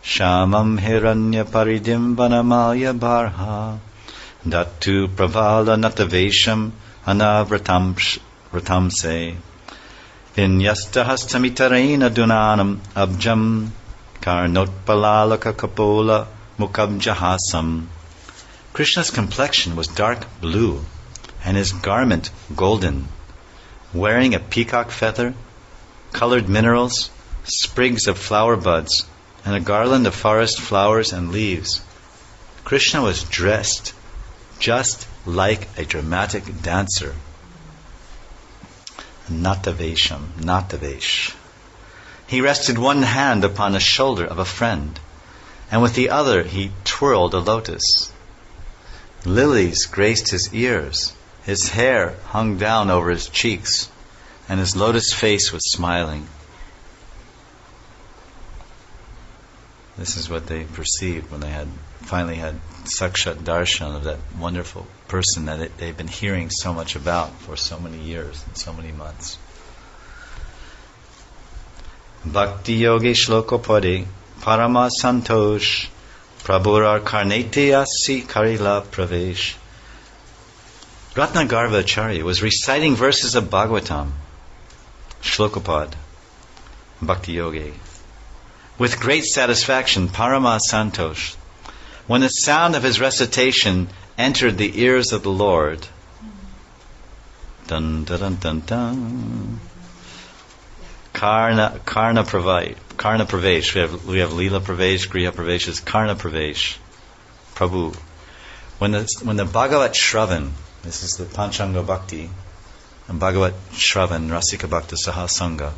S1: Shamam hiranya paridim vanamalya barha datu pravala natavesham anavratamse vinyasta hastamitarena dunanam abjam karnotpalalaka kapola mukabjahasam. Krishna's complexion was dark blue and his garment golden, wearing a peacock feather, colored minerals, sprigs of flower buds, and a garland of forest flowers and leaves. Krishna was dressed just like a dramatic dancer. Natavesh. He rested one hand upon the shoulder of a friend, and with the other he twirled a lotus. Lilies graced his ears, his hair hung down over his cheeks, and his lotus face was smiling. This is what they perceived when they finally had Sakshat Darshan of that wonderful person that they've been hearing so much about for so many years and so many months. Bhakti Yogi Shlokopade Parama Santosh Prabhurar Karnete Asi Karila Pravesh. Ratnagarva Acharya was reciting verses of Bhagavatam, Shlokopad, Bhakti Yogi, with great satisfaction, Parama Santosh. When the sound of his recitation entered the ears of the Lord, dun dun dun dun dun, Karna Pravesh. We have Leela Pravesh, Griha Pravesh is Karna Pravesh. Prabhu. When the Bhagavat Shravan, this is the Panchanga Bhakti, and Bhagavat Shravan, Rasika Bhakta Sahasanga,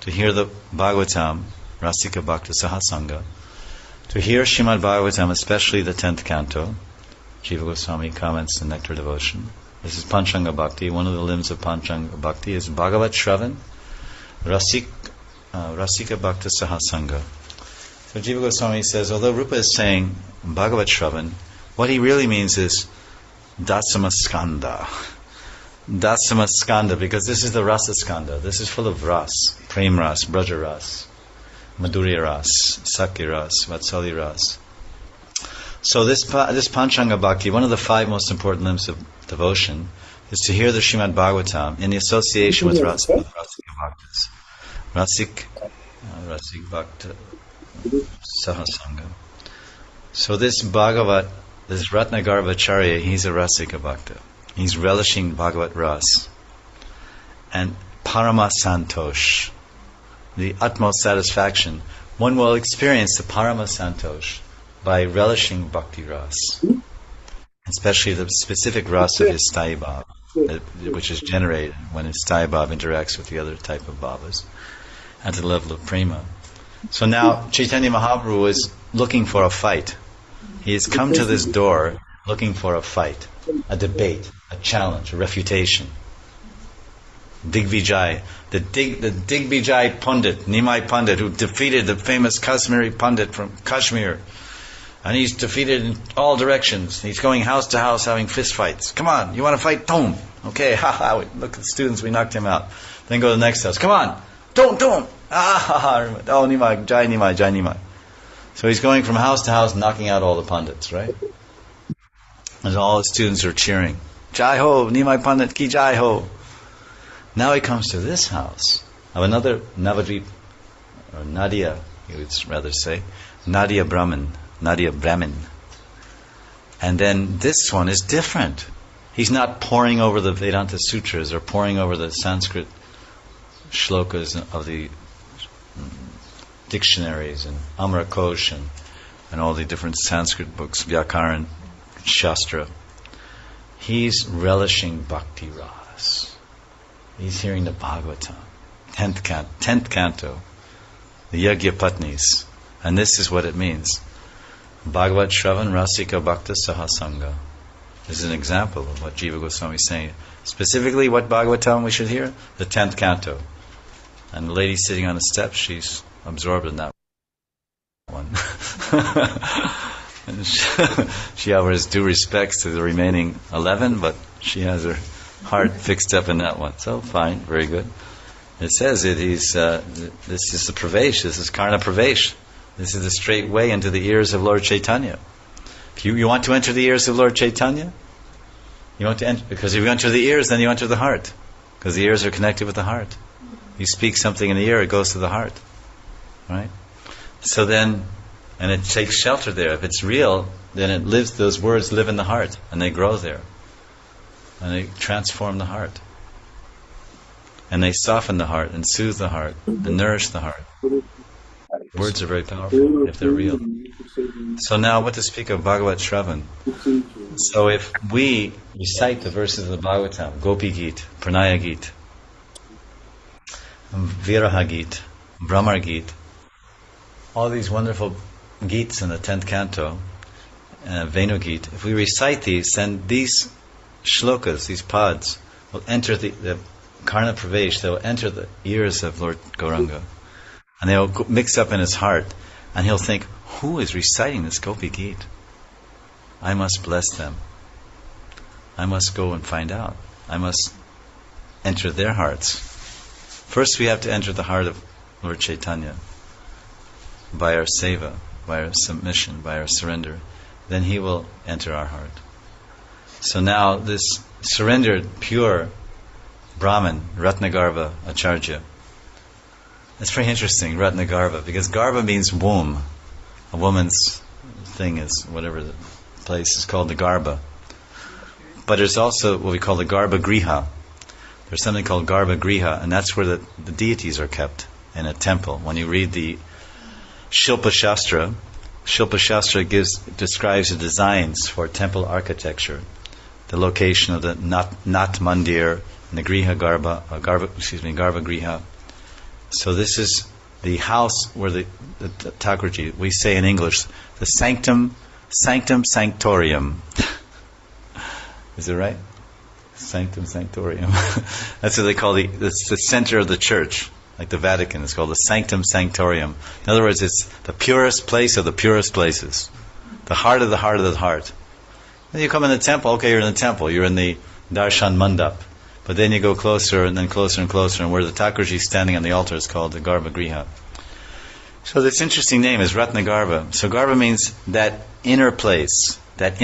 S1: to hear the Bhagavatam, Rasika Bhakta Sahasanga, to hear Srimad Bhagavatam, especially the 10th canto, Jiva Goswami comments in Nectar Devotion. This is Panchanga Bhakti. One of the limbs of Panchanga Bhakti is Bhagavat Shravan, Rasika Bhakta Sahasanga. So Jiva Goswami says, although Rupa is saying Bhagavat Shravan, what he really means is Dasama Skanda. Dasama Skanda, because this is the Rasa Skanda. This is full of ras, Prem Ras, Braja Ras, Madhurya Ras, Sakya Ras, Vatsalya Ras. So this Panchanga Bhakti, one of the 5 most important limbs of devotion, is to hear the Srimad Bhagavatam in the association with Rasika Bhaktas. Rasik Bhakta Sahasanga. So this Bhagavat, this Ratnagarva Acharya, he's a Rasika Bhakta. He's relishing Bhagavat Ras. And Parama Santosh, the utmost satisfaction. One will experience the Parama Santosh by relishing Bhakti Ras, especially the specific Ras of his Sthayi Bhav, which is generated when his Sthayi Bhav interacts with the other type of Bhavas at the level of Prema. So now Chaitanya Mahaprabhu is looking for a fight. He has come to this door looking for a fight, a debate, a challenge, a refutation. Digvijay, the Digvijay Pandit, Nimai Pandit, who defeated the famous Kashmiri Pandit from Kashmir. And he's defeated in all directions. He's going house to house having fist fights. Come on, you want to fight? Don't. Okay, haha, look at the students, we knocked him out. Then go to the next house. Come on, don't. Oh, Nimai, Jai Nimai, Jai Nimai. So he's going from house to house knocking out all the Pandits, right? And all the students are cheering. Jai ho, Nimai Pandit ki Jai ho. Now he comes to this house of another Navadvip, or Nadia, you would rather say, Nadia Brahmin. And then this one is different. He's not poring over the Vedanta Sutras or poring over the Sanskrit shlokas of the dictionaries and Amrakosh and and all the different Sanskrit books, Vyakaran, Shastra. He's relishing bhakti ras. He's hearing the Bhagavatam, 10th canto, the Yagya Patnis. And this is what it means. Bhagavat Shravan Rasika Bhakta Sahasanga. This is an example of what Jiva Goswami is saying. Specifically, what Bhagavatam we should hear? The 10th canto. And the lady sitting on the steps, she's absorbed in that one. And she offers due respects to the remaining 11, but she has her heart fixed up in that one. So, fine, very good. It says this is the Pravesh, this is Karna Pravesh. This is the straight way into the ears of Lord Chaitanya. If you want to enter the ears of Lord Chaitanya, you want to enter, because if you enter the ears, then you enter the heart, because the ears are connected with the heart. You speak something in the ear, it goes to the heart, right? So then, and it takes shelter there. If it's real, then it lives. Those words live in the heart, and they grow there, and they transform the heart, and they soften the heart, and soothe the heart, and nourish the heart. Words are very powerful if they're real. So now, what to speak of Bhagavat Shravan? So if we recite the verses of the Bhagavatam, Gopi Gita, Pranaya Gita, Viraha Gita, Brahmar Gita, all these wonderful Gits in the 10th canto, Venu Gita, if we recite these, then these shlokas, these pads, will enter the Karna Pravesh, they will enter the ears of Lord Gauranga. And they will mix up in his heart, and he'll think, who is reciting this Gopi Gita? I must bless them. I must go and find out. I must enter their hearts. First we have to enter the heart of Lord Chaitanya by our seva, by our submission, by our surrender. Then he will enter our heart. So now this surrendered, pure Brahman, Ratnagarbha Acharya. It's very interesting, Ratnagarbha, because Garbha means womb. A woman's thing is, whatever the place is called, the Garbha. But there's also what we call the Garbha Griha. There's something called Garbha Griha, and that's where the deities are kept in a temple. When you read the Shilpa Shastra describes the designs for temple architecture, the location of the Nat Mandir and the Garbha Griha. So this is the house where the Thakurji, we say in English, the sanctum sanctorium. Is it right? Sanctum sanctorium. That's what they call the center of the church, like the Vatican. It's called the sanctum sanctorium. In other words, it's the purest place of the purest places. The heart of the heart of the heart. Then you come in the temple, okay, you're in the temple, you're in the Darshan Mandap. But then you go closer and then closer and closer, and where the Thakurji is standing on the altar is called the Garbha Griha. So this interesting name is Ratnagarbha. So Garbha means that inner place, that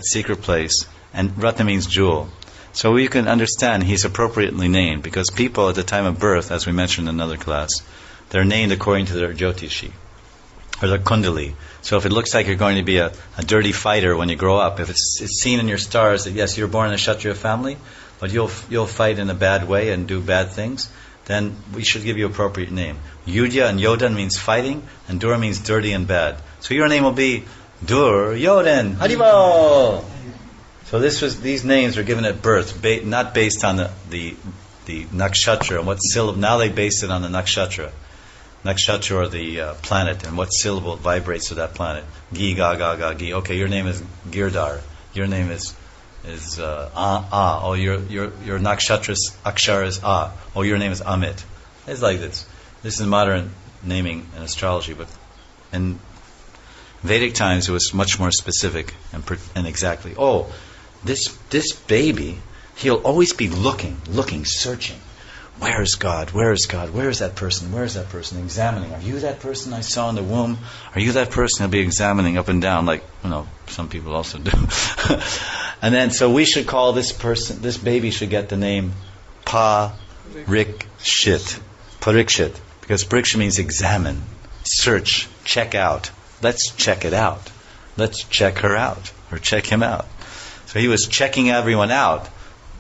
S1: secret place, and Ratna means jewel. So we can understand he's appropriately named, because people at the time of birth, as we mentioned in another class, they're named according to their Jyotishi, or their Kundali. So if it looks like you're going to be a dirty fighter when you grow up, if it's seen in your stars that yes, you're born in a Kshatriya family, but you'll fight in a bad way and do bad things, then we should give you appropriate name. Yudya and Yodan means fighting, and Dur means dirty and bad. So your name will be Dur Yodan Haribol. So these names were given at birth, not based on the nakshatra and what syllable. Now they base it on the nakshatra or the planet, and what syllable vibrates to that planet. Gi ga ga ga gi. Okay, your name is Girdar. Your name is Ah. Oh, your nakshatra's akshara is Ah. Oh, your name is Amit. It's like this. This is modern naming in astrology, but in Vedic times it was much more specific and exactly. Oh, this baby, he'll always be looking, searching. Where is God? Where is God? Where is that person? Where is that person? Examining. Are you that person I saw in the womb? Are you that person? He'll be examining up and down, like some people also do. And then, so we should call this baby should get the name Parikshit, because Parikshit means examine, search, check out. Let's check it out. Let's check her out, or check him out. So he was checking everyone out,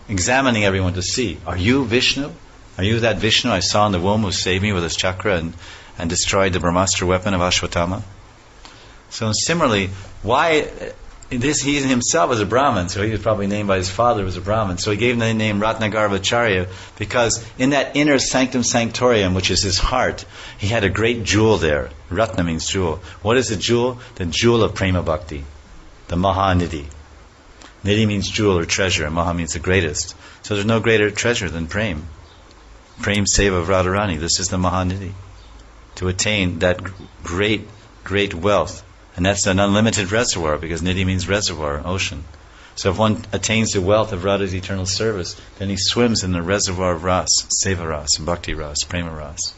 S1: examining everyone to see, are you Vishnu? Are you that Vishnu I saw in the womb who saved me with his chakra and destroyed the Brahmastra weapon of Ashwatthama? So similarly, why this? He himself was a Brahmin, so he was probably named by his father who was a Brahmin. So he gave him the name Ratnagarbhacharya because in that inner sanctum sanctorium, which is his heart, he had a great jewel there. Ratna means jewel. What is the jewel? The jewel of prema bhakti, the Mahanidhi. Nidhi means jewel or treasure, and Maha means the greatest. So there's no greater treasure than Prem. Prem Seva of Radharani. This is the Mahanidhi. To attain that great, great wealth. And that's an unlimited reservoir, because Nidhi means reservoir, ocean. So if one attains the wealth of Radha's eternal service, then he swims in the reservoir of Ras, Seva Ras, Bhakti Ras, Prema Ras.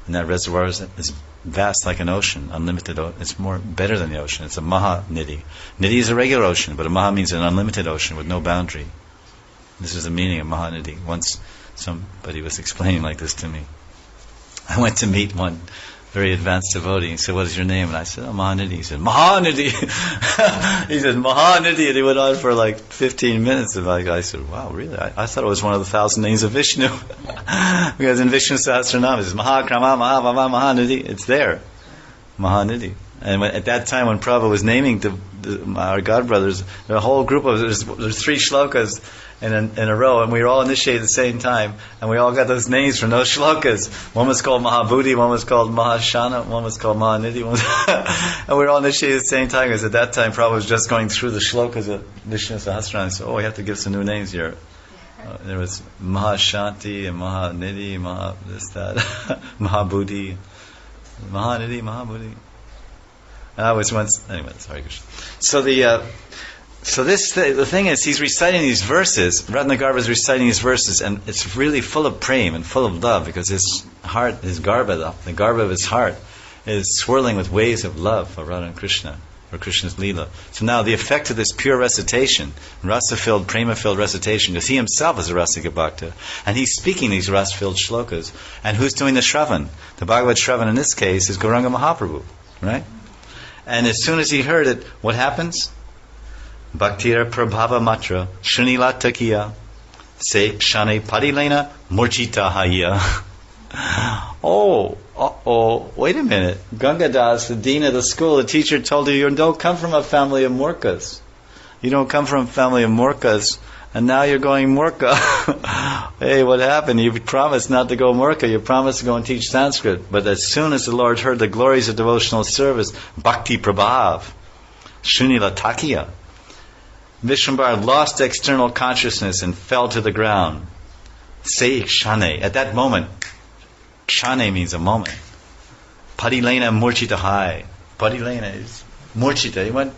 S1: And that reservoir is vast like an ocean, unlimited. It's better than the ocean. It's a Maha-Nidhi. Nidhi is a regular ocean, but a Maha means an unlimited ocean with no boundary. This is the meaning of Maha-Nidhi. Once somebody was explaining like this to me. I went to meet one very advanced devotee. He said, "What is your name?" And I said, "Oh, Mahanidhi." He said, "Mahanidhi." He said, "Mahanidhi." And he went on for like 15 minutes. And I said, "Wow, really? I thought it was one of the 1,000 names of Vishnu." Because in Vishnu Sahasranam it says Mahakrama, Mahavava, Mahanidhi. It's there. Mahanidhi. And at that time when Prabhupada was naming our God brothers, the whole group of there's 3 shlokas in a row, and we were all initiated at the same time, and we all got those names from those shlokas. One was called Mahabhuti, one was called Mahashana, one was called Mahanidhi, and we were all initiated at the same time, because at that time Prabhupada was just going through the shlokas of Vishnu Sahasranam. So, we have to give some new names here. There was Mahashanti and Mahanidhi, Mahabhuti, Mahanidhi, Mahabhuti. And I was once, anyway, sorry Krishna. So the thing is, he's reciting these verses, Ratnagarbha is reciting these verses, and it's really full of prem and full of love, because his heart, his garbha, the garbha of his heart, is swirling with waves of love for Radha and Krishna, for Krishna's Leela. So now the effect of this pure recitation, rasa-filled, prema-filled recitation, because he himself is a Rasika Bhakta, and he's speaking these rasa-filled shlokas, and who's doing the Shravan? The Bhagavad Shravan in this case is Gauranga Mahaprabhu, right? And as soon as he heard it, what happens? Bhaktira Prabhava Matra Shunila Takiya Se Shane Padilena Murchita Haya. Wait a minute. Gangadas, the dean of the school, the teacher told you don't come from a family of Murkas. You don't come from a family of Murkas, and now you're going Murka. Hey, what happened? You promised not to go Murka. You promised to go and teach Sanskrit. But as soon as the Lord heard the glories of devotional service, Bhakti Prabhav, Shunila Takiya, Vishwambar lost external consciousness and fell to the ground. Say Kshane. At that moment, Kshane means a moment. Padilena Murchita Hai. Padilena is Murchita. He went,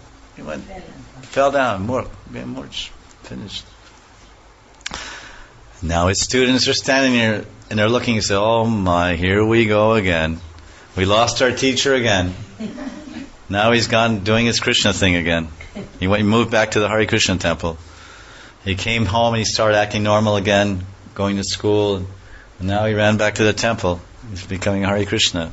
S1: fell down. Murch. Finished. Now his students are standing here and they're looking and say, "Oh my, here we go again. We lost our teacher again. Now he's gone doing his Krishna thing again." He moved back to the Hare Krishna temple. He came home and he started acting normal again, going to school, and now he ran back to the temple. He's becoming Hare Krishna.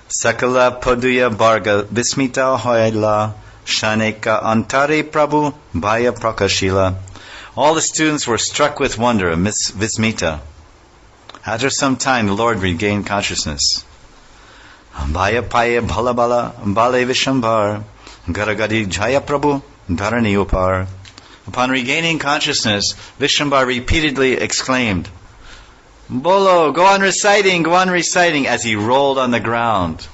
S1: Sakala Paduya Bharga Vismita Hoyla Shaneka Antare Prabhu Bhaya Prakashila. All the students were struck with wonder of Vismita. After some time, the Lord regained consciousness. Bhaya Paya Bhalabala Bale Vishambar Garagadi Jaya Prabhu Dharani Upar. Upon regaining consciousness, Vishwambar repeatedly exclaimed, "Bolo, go on reciting," as he rolled on the ground.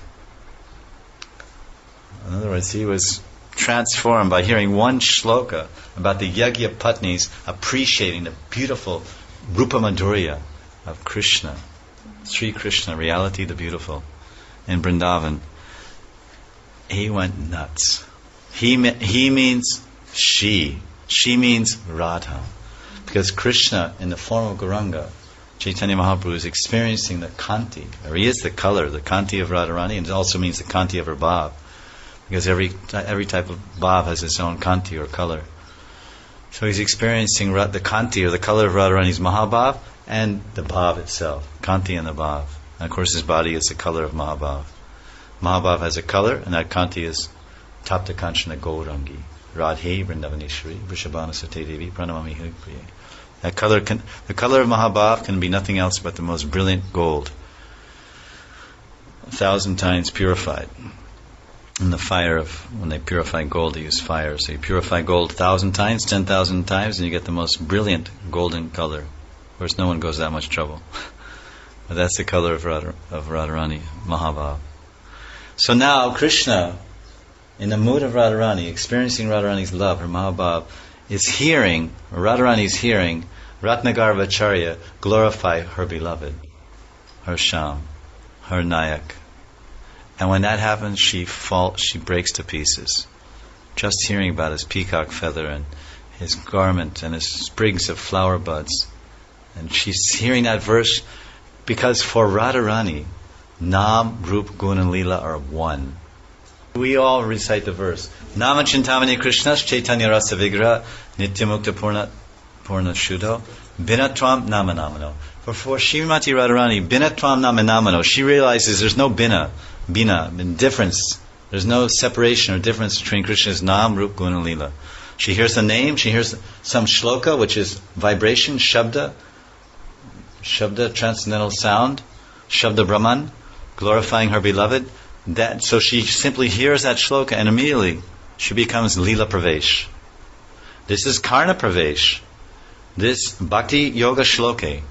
S1: In other words, he was transformed by hearing one shloka about the Yagya Patnis appreciating the beautiful Rupa Madhurya of Krishna, Sri Krishna, reality the beautiful, in Vrindavan. He went nuts. He means she. She means Radha. Because Krishna, in the form of Gauranga, Chaitanya Mahaprabhu is experiencing the Kanti, or he is the color, the Kanti of Radharani, and it also means the Kanti of her Bhav. Because every type of Bhav has its own Kanti or color. So he's experiencing the Kanti or the color of Radharani's Mahabhav and the Bhav itself. Kanti and the Bhav. And of course his body is the color of Mahabhav. Mahabhav has a color, and that Kanti is Tapta Kanchana Gaurangi. Radhe Vrindavaneshwari Vrishabhana Sate Devi Pranamami Hripriye. The color of Mahabhav can be nothing else but the most brilliant gold, 1,000 times purified. in the fire of, when they purify gold, they use fire. So you purify gold 1,000 times, 10,000 times, and you get the most brilliant golden color. Of course, no one goes that much trouble. But that's the color of Radharani, Mahabhav. So now Krishna, in the mood of Radharani, experiencing Radharani's love, her Mahabhav, is hearing, Radharani is hearing Ratnagarva Acharya glorify her beloved, her Sham, her Nayak. And when that happens, she breaks to pieces. Just hearing about his peacock feather and his garment and his sprigs of flower buds. And she's hearing that verse because for Radharani, Nam, Rup, Gun and Leela are one. We all recite the verse. Nama Chintamani Krishnas Chaitanya Rasa Vigraha Nityamukta Purna Shuddho Binatvam Nama Namano. For Srimati Radharani, Binatvam Nama Namano, she realizes there's no bina, difference. There's no separation or difference between Krishna's Nam, Rup, Gun and Leela. She hears the name, she hears some shloka, which is vibration, Shabda, transcendental sound, Shabda Brahman, glorifying her beloved. So she simply hears that shloka and immediately she becomes Leela Pravesh. This is Karna Pravesh. This Bhakti Yoga Shloke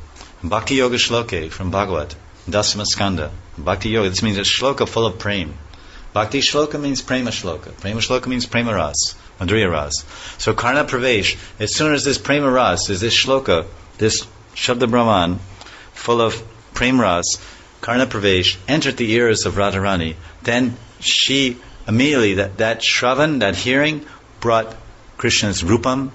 S1: from Bhagavat, Dasama Skanda. Bhakti Yoga, this means a shloka full of prem. Bhakti Shloka means Prema Shloka. Prema Shloka means Prema Ras, Madhurya Ras. So Karna Pravesh, as soon as this Prema Ras, as this shloka, this Shabda Brahman, full of Prema Ras, Karna Pravesh, entered the ears of Radharani, then she immediately, that Shravan, that hearing, brought Krishna's Rupam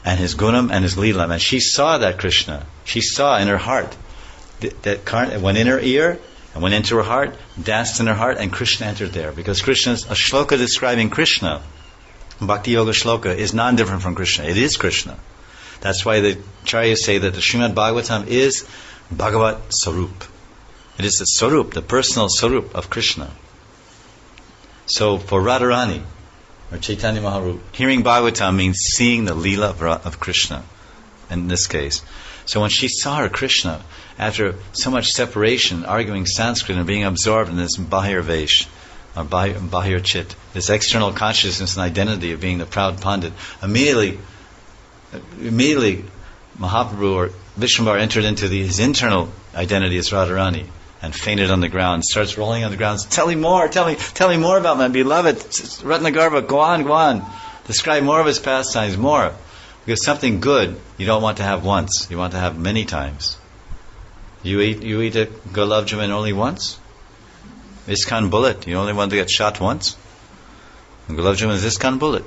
S1: and his Gunam and his Leelam. And she saw that Krishna. She saw in her heart that Karna went in her ear and went into her heart, danced in her heart, and Krishna entered there. Because Krishna's, a shloka describing Krishna, Bhakti Yoga Shloka, is non-different from Krishna. It is Krishna. That's why the Acharyas say that the Srimad Bhagavatam is Bhagavat Sarup. It is the Sarup, the personal Sarup of Krishna. So for Radharani, or Chaitanya Mahaprabhu, hearing Bhagavatam means seeing the Leela of Krishna, in this case. So when she saw her Krishna, after so much separation, arguing Sanskrit and being absorbed in this Bahir Vesh, or Bahir Chit, this external consciousness and identity of being the proud Pandit, immediately Mahaprabhu or Vishnuvar entered into his internal identity as Radharani and fainted on the ground, starts rolling on the ground. Tell me more about my beloved Ratnagarva. Go on. Describe more of his pastimes, more. Because something good you don't want to have once. You want to have many times. You eat a gulab jamun only once? Iskan bullet. You only want to get shot once? Gulab jamun is Iskan bullet,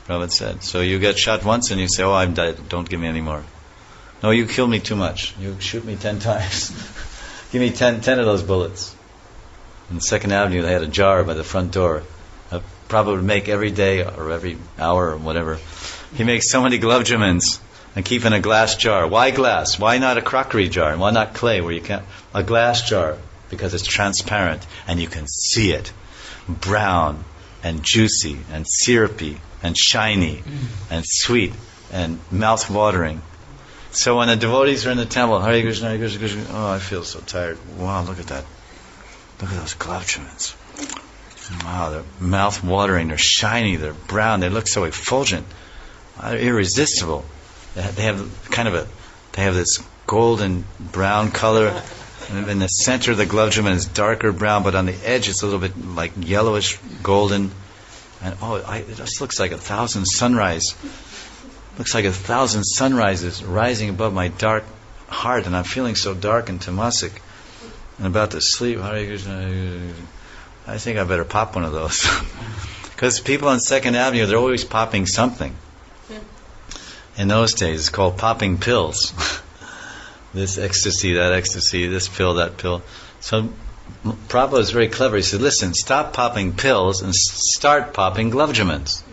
S1: Prabhupada said. So you get shot once and you say, oh, I'm dead, don't give me any more. No, you kill me too much. You shoot me 10 times. Give me 10 of those bullets. In 2nd Avenue, they had a jar by the front door. Prabhupada would make every day or every hour or whatever. He makes so many gulab jamuns and keep in a glass jar. Why glass? Why not a crockery jar? And why not clay where you can't? A glass jar, because it's transparent and you can see it. Brown and juicy and syrupy and shiny and sweet and mouth-watering. So when the devotees are in the temple, Hare Krishna, Hare Krishna, Krishna, oh, I feel so tired. Wow, look at that. Look at those gulab jamuns. Wow, they're mouth-watering, they're shiny, they're brown, they look so effulgent. They're irresistible. They have this golden brown color. And in the center of the gulab jamun is darker brown, but on the edge it's a little bit like yellowish golden. And it just looks like 1,000 sunrise. Looks like 1,000 sunrises rising above my dark heart, and I'm feeling so dark and tamasic and about to sleep. Hare Krishna. I think I better pop one of those. Because people on 2nd Avenue, they're always popping something. In those days, it's called popping pills. This ecstasy, that ecstasy, this pill, that pill. So Prabhupada is very clever. He said, listen, stop popping pills and start popping gulab jamuns.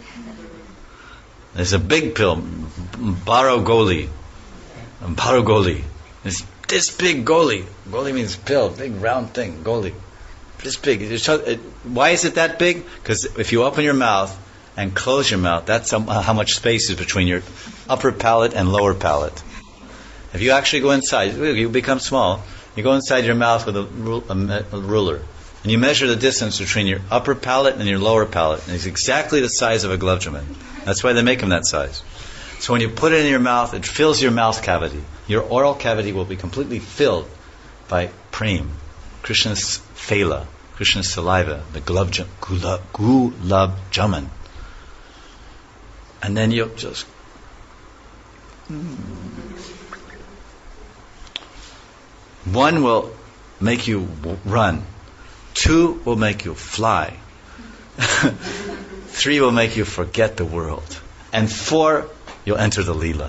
S1: There's a big pill, Barogoli. Barogoli. It's this big goli. Goli means pill, big round thing, goli. This big. Why is it that big? Because if you open your mouth and close your mouth, that's how much space is between your upper palate and lower palate. If you actually go inside, you become small. You go inside your mouth with a ruler. And you measure the distance between your upper palate and your lower palate, and it's exactly the size of a glavjaman. That's why they make them that size. So when you put it in your mouth, it fills your mouth cavity. Your oral cavity will be completely filled by prem, Krishna's phala, Krishna's saliva, the gulab jamun. And then you'll just... One will make you run. 2 will make you fly. 3 will make you forget the world. And 4, you'll enter the Leela.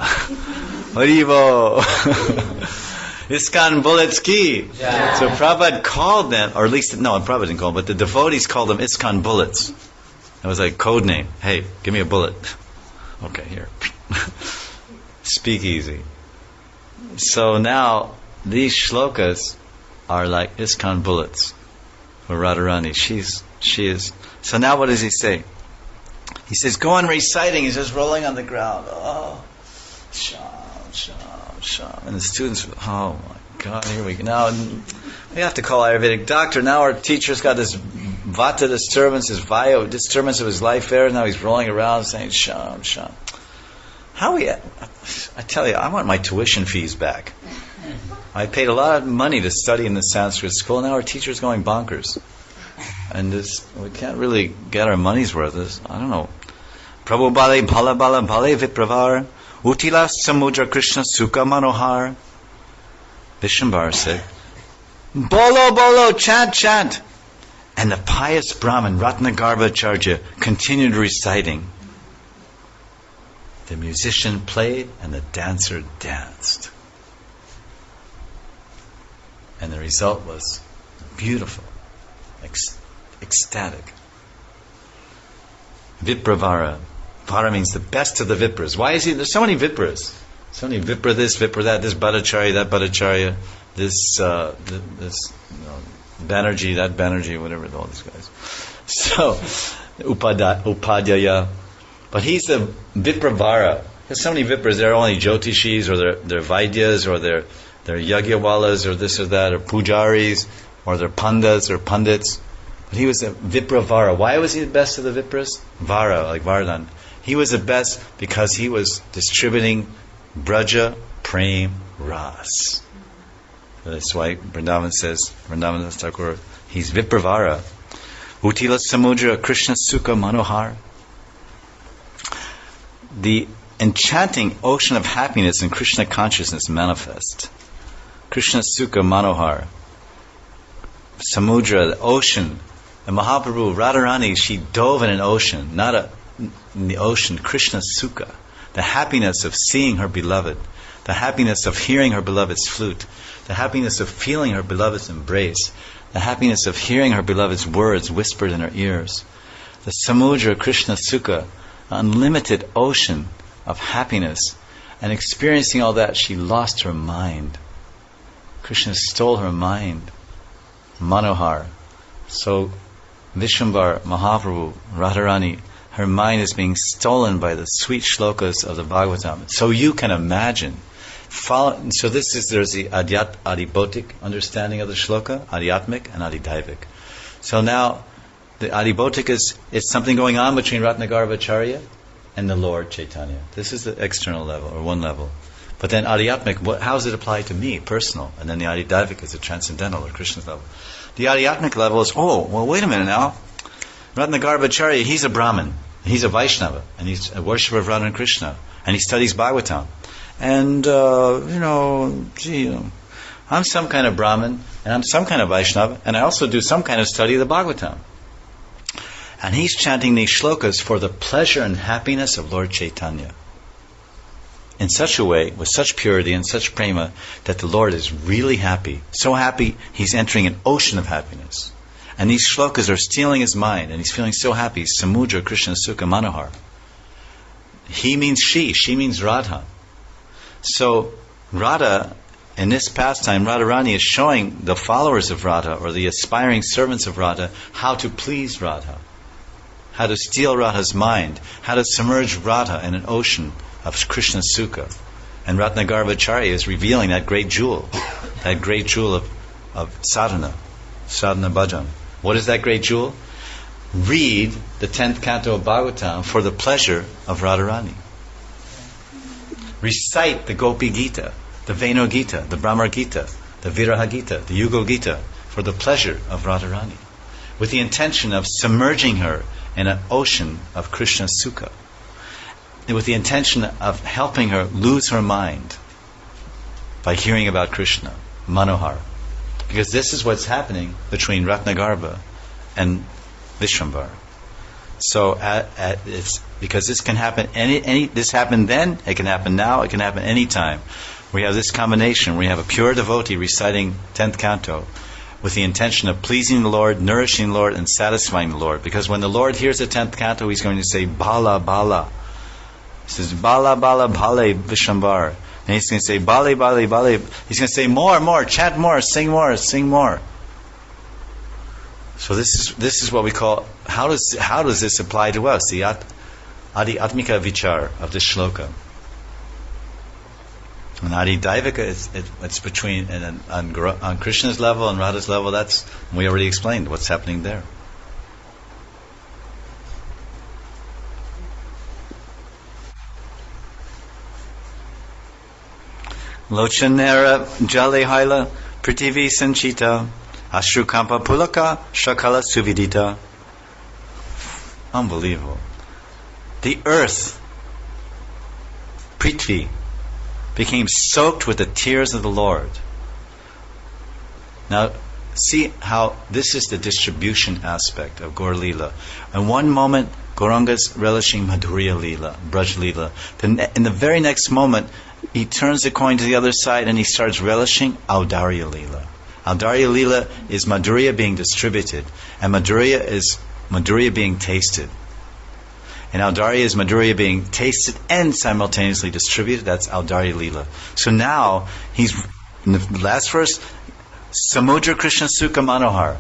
S1: Haribo! Iskan bullets ki. Yeah. So Prabhupada called them, or at least, no, Prabhupada didn't call them, but the devotees called them Iskan bullets. It was like a code name. Hey, give me a bullet. Okay, here. Speak easy. So now, these shlokas are like Iskan bullets for Radharani. She is. So now what does he say? He says, go on reciting. He's just rolling on the ground. Oh, sham, sham, sham. And the students, oh my God, here we go. Now, we have to call Ayurvedic doctor. Now our teacher's got this vata disturbance, this vaya disturbance of his life there. Now he's rolling around saying, sham, sham. I tell you, I want my tuition fees back. I paid a lot of money to study in the Sanskrit school. Now our teacher's going bonkers. And we can't really get our money's worth. I don't know. Prabhu bale bhala bala bale vipravar utila samudra Krishna sukha manohar. Vishwambar said, bolo bolo, chant, chant. And the pious Brahmin Ratnagarbhacharya continued reciting. The musician played and the dancer danced. And the result was beautiful, ecstatic. Vipravara. Vara means the best of the Vipras. Why is he? There's so many Vipras. So many Vipra this, Vipra that, this Bhattacharya, that Bhattacharya, this Banerjee, that Banerjee, whatever, all these guys. So, Upadhyaya. But he's the Vipravara. There's so many Vipras. They're only Jyotishis, or they're Vaidyas, or they're Yagyawalas, or this or that, or Pujaris, or they're Pandas, or Pandits. But he was a Vipravara. Why was he the best of the Vipras? Vara, like Vardhan. He was the best because he was distributing Braja, Prem, Ras. So that's why Vrindavan says, Vrindavan Das Thakur, he's Vipravara. Utila Samudra Krishna Sukha Manohar. The enchanting ocean of happiness and Krishna consciousness manifest. Krishna Sukha Manohar. Samudra, the ocean. And Mahaprabhu, Radharani, she dove in an ocean, not in the ocean, Krishna Sukha. The happiness of seeing her beloved. The happiness of hearing her beloved's flute. The happiness of feeling her beloved's embrace. The happiness of hearing her beloved's words whispered in her ears. The Samudra Krishna Sukha, unlimited ocean of happiness. And experiencing all that, she lost her mind. Krishna stole her mind. Manohar. So, Vishwambar, Mahaprabhu, Radharani, her mind is being stolen by the sweet shlokas of the Bhagavatam. So you can imagine. So there's the adibhotik understanding of the shloka, adhyatmic and adidaivik. So now, the adibhotik is something going on between Ratnagarbhacharya and the Lord Chaitanya. This is the external level, or one level. But then adhyatmic, how does it apply to me, personal? And then the adidaivik is the transcendental, or Krishna's level. The adhyatmic level is, wait a minute now. Ratnagarbhacharya, he's a Brahmin. He's a Vaishnava. And he's a worshipper of Radha and Krishna. And he studies Bhagavatam. And, I'm some kind of Brahmin. And I'm some kind of Vaishnava. And I also do some kind of study of the Bhagavatam. And he's chanting these shlokas for the pleasure and happiness of Lord Chaitanya. In such a way, with such purity and such prema, that the Lord is really happy. So happy, he's entering an ocean of happiness. And these shlokas are stealing his mind, and he's feeling so happy. Samudra Krishna Sukha Manohar. He means she means Radha. So, Radha, in this pastime, Radharani is showing the followers of Radha, or the aspiring servants of Radha, how to please Radha. How to steal Radha's mind. How to submerge Radha in an ocean of Krishna Sukha. And Ratnagarbhacharya is revealing that great jewel of sadhana bhajan. What is that great jewel? Read the 10th canto of Bhagavatam for the pleasure of Radharani. Recite the Gopi Gita, the Venu Gita, the Brahma Gita, the Viraha Gita, the Yugal Gita, for the pleasure of Radharani, with the intention of submerging her in an ocean of Krishna Sukha, and with the intention of helping her lose her mind by hearing about Krishna, Manohar. Because this is what's happening between Ratnagarbha and Vishwambar. So it's because this can happen this happened then, it can happen now, it can happen any time. We have this combination. We have a pure devotee reciting 10th canto with the intention of pleasing the Lord, nourishing the Lord, and satisfying the Lord. Because when the Lord hears the 10th canto, He's going to say, Bala, Bala. He says, Bala, Bala, Bale, Vishwambar. And He's going to say, Bale, Bale, Bale. He's going to say, more, chant more, sing more, sing more. So this is what we call, how does this apply to us? The Adi Atmika Vichar of this shloka. And Adi Daivika, it's between, and on Krishna's level and Radha's level, we already explained what's happening there. Lochanera Jale Haila Prithvi Sanchita Ashrukampa Pulaka Shakala Suvidita. Unbelievable. The earth, Prithvi, became soaked with the tears of the Lord. Now, see how this is the distribution aspect of Gaur Leela. In one moment, Gauranga's relishing Madhurya Leela, Braj Leela. Then in the very next moment, he turns the coin to the other side and he starts relishing Audarya Leela. Audarya Leela is Madhurya being distributed, and Madhurya is Madhurya being tasted. And Audarya is Madhurya being tasted and simultaneously distributed. That's Audarya Leela. So now, he's, in the last verse, Samudra Krishna Sukha Manohar.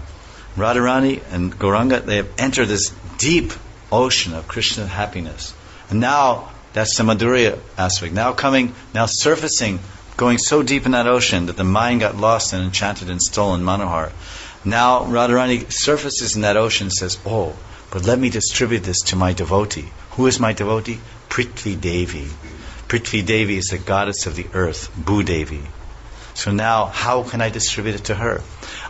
S1: Radharani and Gauranga, they have entered this deep ocean of Krishna happiness. And now, that's the Madhurya aspect. Now surfacing, going so deep in that ocean that the mind got lost and enchanted and stolen Manohar. Now Radharani surfaces in that ocean and says, oh, but let me distribute this to my devotee. Who is my devotee? Prithvi Devi. Prithvi Devi is the goddess of the earth, Bhudevi. So now, how can I distribute it to her?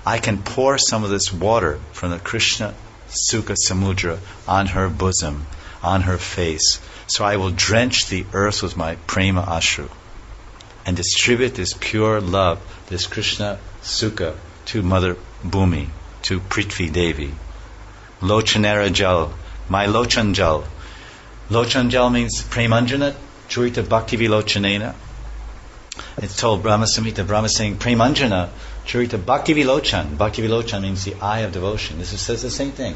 S1: I can pour some of this water from the Krishna Sukha Samudra on her bosom, on her face. So I will drench the earth with my prema ashru and distribute this pure love, this Krishna Sukha, to Mother Bhumi, to Prithvi Devi. Lochanera Jal, my Lochan Jal. Lochan Jal means Premanjana, Churita Bhakti Vilochanena. It's told Brahma Samhita, Brahma saying, Premanjana, Churita Bhakti Vilochan. Bhakti Vilochan means the eye of devotion. This says the same thing.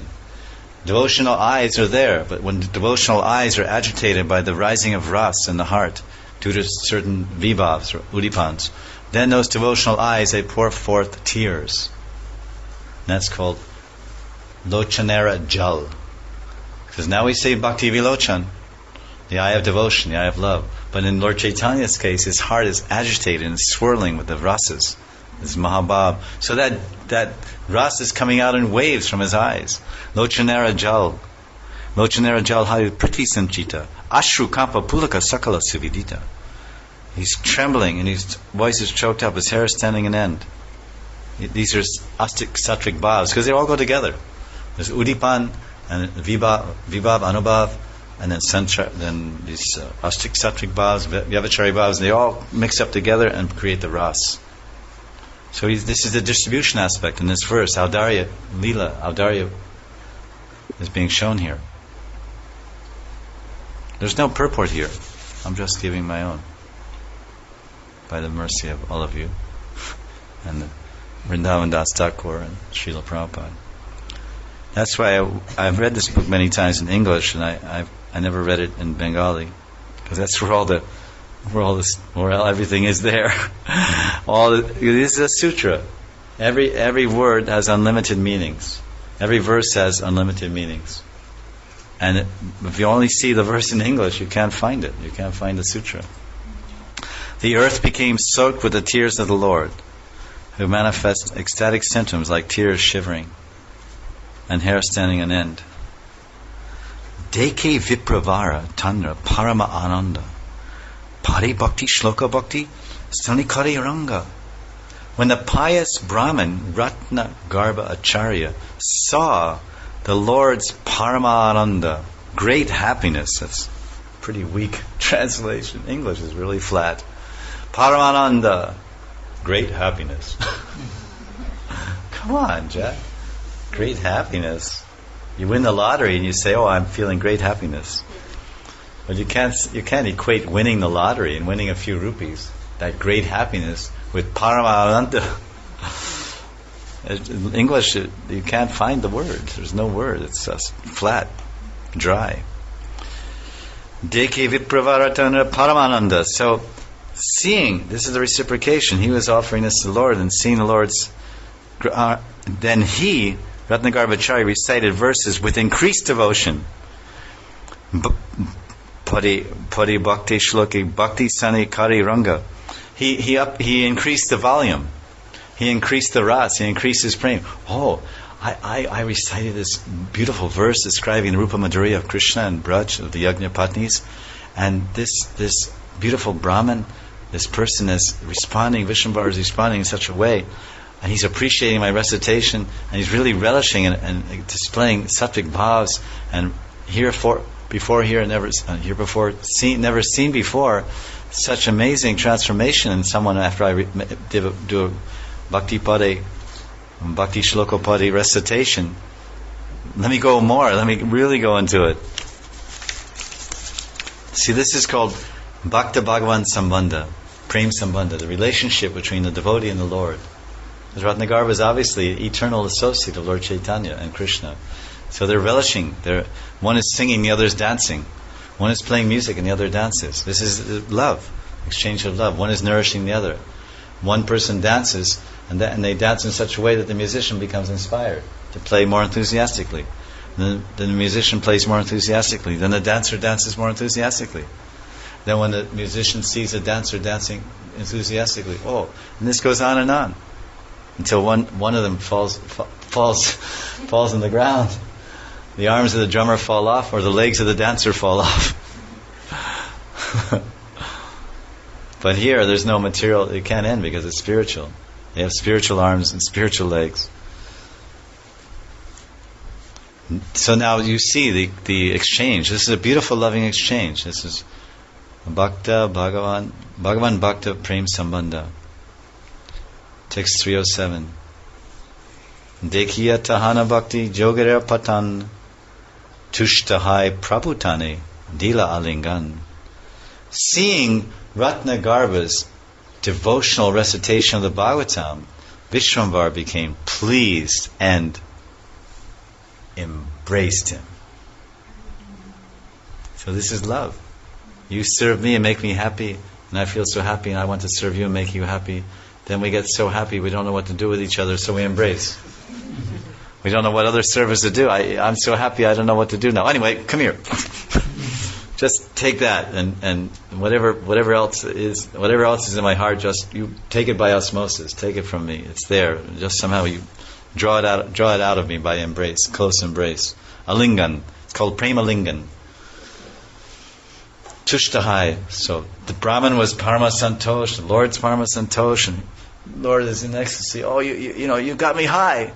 S1: Devotional eyes are there, but when devotional eyes are agitated by the rising of ras in the heart, due to certain vibhavs or udipans, then those devotional eyes, they pour forth tears. And that's called Lochanera Jal. Because now we say Bhakti Vilochan, the eye of devotion, the eye of love. But in Lord Chaitanya's case, his heart is agitated and swirling with the rasas. This Mahabhav. So that ras is coming out in waves from his eyes. Lochanera Jal. Lochanera Jal Hari Prithvi Sanchita. Ashru Kampa Pulaka Sakala Suvidita. He's trembling and his voice is choked up, his hair is standing an end. These are astic sattvic bhavs, because they all go together. There's Udipan and Vibhav, Anubhav, and then these astic sattvic bhavs, Vyavachari bhavs, they all mix up together and create the ras. So this is the distribution aspect in this verse. Audarya Leela, Audarya is being shown here. There's no purport here. I'm just giving my own. By the mercy of all of you. And Vrindavan Das Thakur and Srila Prabhupada. That's why I've read this book many times in English, and I never read it in Bengali, because that's where everything is there. This is a sutra. Every word has unlimited meanings. Every verse has unlimited meanings. And if you only see the verse in English, you can't find it. You can't find the sutra. The earth became soaked with the tears of the Lord, who manifest ecstatic symptoms like tears shivering. and hair standing on end. Deke Vipravara Tanra Parama Ananda Pari Bhakti Shloka Bhakti Stanikari Ranga. When the pious Brahmin Ratna Garbha Acharya saw the Lord's Paramananda, great happiness, that's pretty weak translation. English is really flat. Paramananda, great happiness. Come on, Jack. Great happiness. You win the lottery and you say, "Oh, I'm feeling great happiness." But you can't equate winning the lottery and winning a few rupees, that great happiness, with Paramananda. In English, you can't find the word. There's no word. It's just flat, dry. Deke Vipravaratana Paramananda. So, seeing, this is the reciprocation. He was offering this to the Lord, and seeing the Lord's... then he, Ratnagarbhacharya, recited verses with increased devotion. Pari Bhakti Shloki Bhakti Sani Kari Ranga. He increased the volume. He increased the ras. He increased his prema. Oh, I recited this beautiful verse describing the Rupa Madhurya of Krishna and Braj of the Yajna Patnis, and this beautiful Brahman, this person is responding. Vishnuvar is responding in such a way, and he's appreciating my recitation, and he's really relishing and displaying sattvic bhavs, and never seen before. Such amazing transformation in someone after I do a Bhakti Shloka Padi recitation. Let me go more. Let me really go into it. See, this is called Bhakta Bhagavan Sambandha, Prem Sambandha, the relationship between the devotee and the Lord. Because Ratnagarbha is obviously an eternal associate of Lord Chaitanya and Krishna. So they're relishing. One is singing, the other is dancing. One is playing music and the other dances. This is love, exchange of love. One is nourishing the other. One person dances, and they dance in such a way that the musician becomes inspired to play more enthusiastically. Then the musician plays more enthusiastically. Then the dancer dances more enthusiastically. Then when the musician sees a dancer dancing enthusiastically, and this goes on and on until one of them falls in the ground. The arms of the drummer fall off, or the legs of the dancer fall off. But here, there's no material. It can't end because it's spiritual. They have spiritual arms and spiritual legs. So now you see the exchange. This is a beautiful, loving exchange. This is Bhakta Bhagavan Bhakta Prem Sambandha. Text 307. Dekhiya Tahana Bhakti Jogare Patan Tushtahai Prabhutane Dila Alingan. Seeing Ratnagarbha's devotional recitation of the Bhagavatam, Vishwambar became pleased and embraced him. So this is love. You serve me and make me happy, and I feel so happy, and I want to serve you and make you happy. Then we get so happy we don't know what to do with each other, so we embrace. We don't know what other service to do. I'm so happy I don't know what to do now. Anyway, come here. Just take that, and whatever else is in my heart, just you take it by osmosis. Take it from me. It's there. Just somehow you draw it out of me by embrace, close embrace. Alingan. It's called Prema Lingan. Tushtahai. So the Brahman was Parama Santosh, the Lord's Parama Santosh, and the Lord is in ecstasy. Oh, you got me high.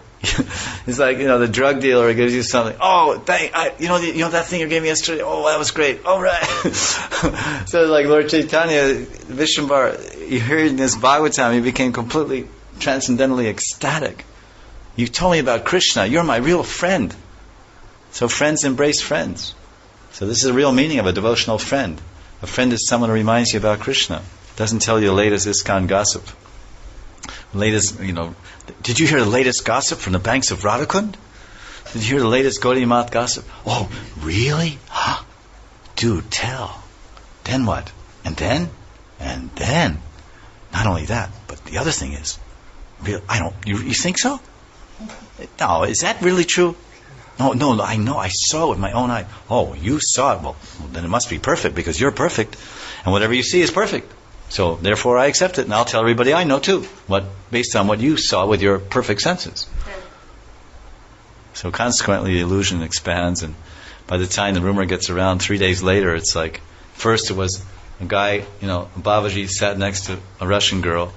S1: It's like, the drug dealer gives you something. Oh, that thing you gave me yesterday. Oh, that was great. All right. So it's like Lord Chaitanya, Vishwambar, you heard this Bhagavatam, he became completely transcendentally ecstatic. You told me about Krishna. You're my real friend. So friends embrace friends. So this is the real meaning of a devotional friend. A friend is someone who reminds you about Krishna. Doesn't tell you the latest ISKCON gossip. Did you hear the latest gossip from the banks of Radhakund? Did you hear the latest Gaudiya Math gossip? Oh, really? Huh? Do tell. Then what? And then? Not only that, but the other thing is, you think so? No, is that really true? No, I know, I saw it with my own eye. Oh, you saw it. Well, then it must be perfect because you're perfect. And whatever you see is perfect. So, therefore, I accept it, and I'll tell everybody I know too, based on what you saw with your perfect senses. So consequently, the illusion expands, and by the time the rumor gets around, 3 days later, it's like, first it was a guy, Babaji sat next to a Russian girl,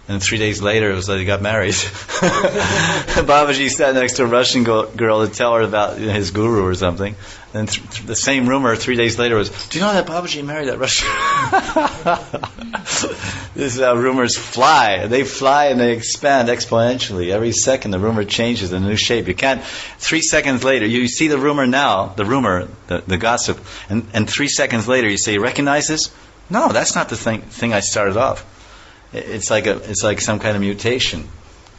S1: and 3 days later, it was like he got married. Babaji sat next to a Russian girl to tell her about his guru or something. And the same rumor 3 days later was, do you know that Babaji married that Russian This is how rumors fly. They fly and they expand exponentially. Every second the rumor changes in a new shape. You can't, 3 seconds later, you see the rumor now, the gossip, and 3 seconds later you say, you recognize this? No, that's not the thing I started off. It's like some kind of mutation,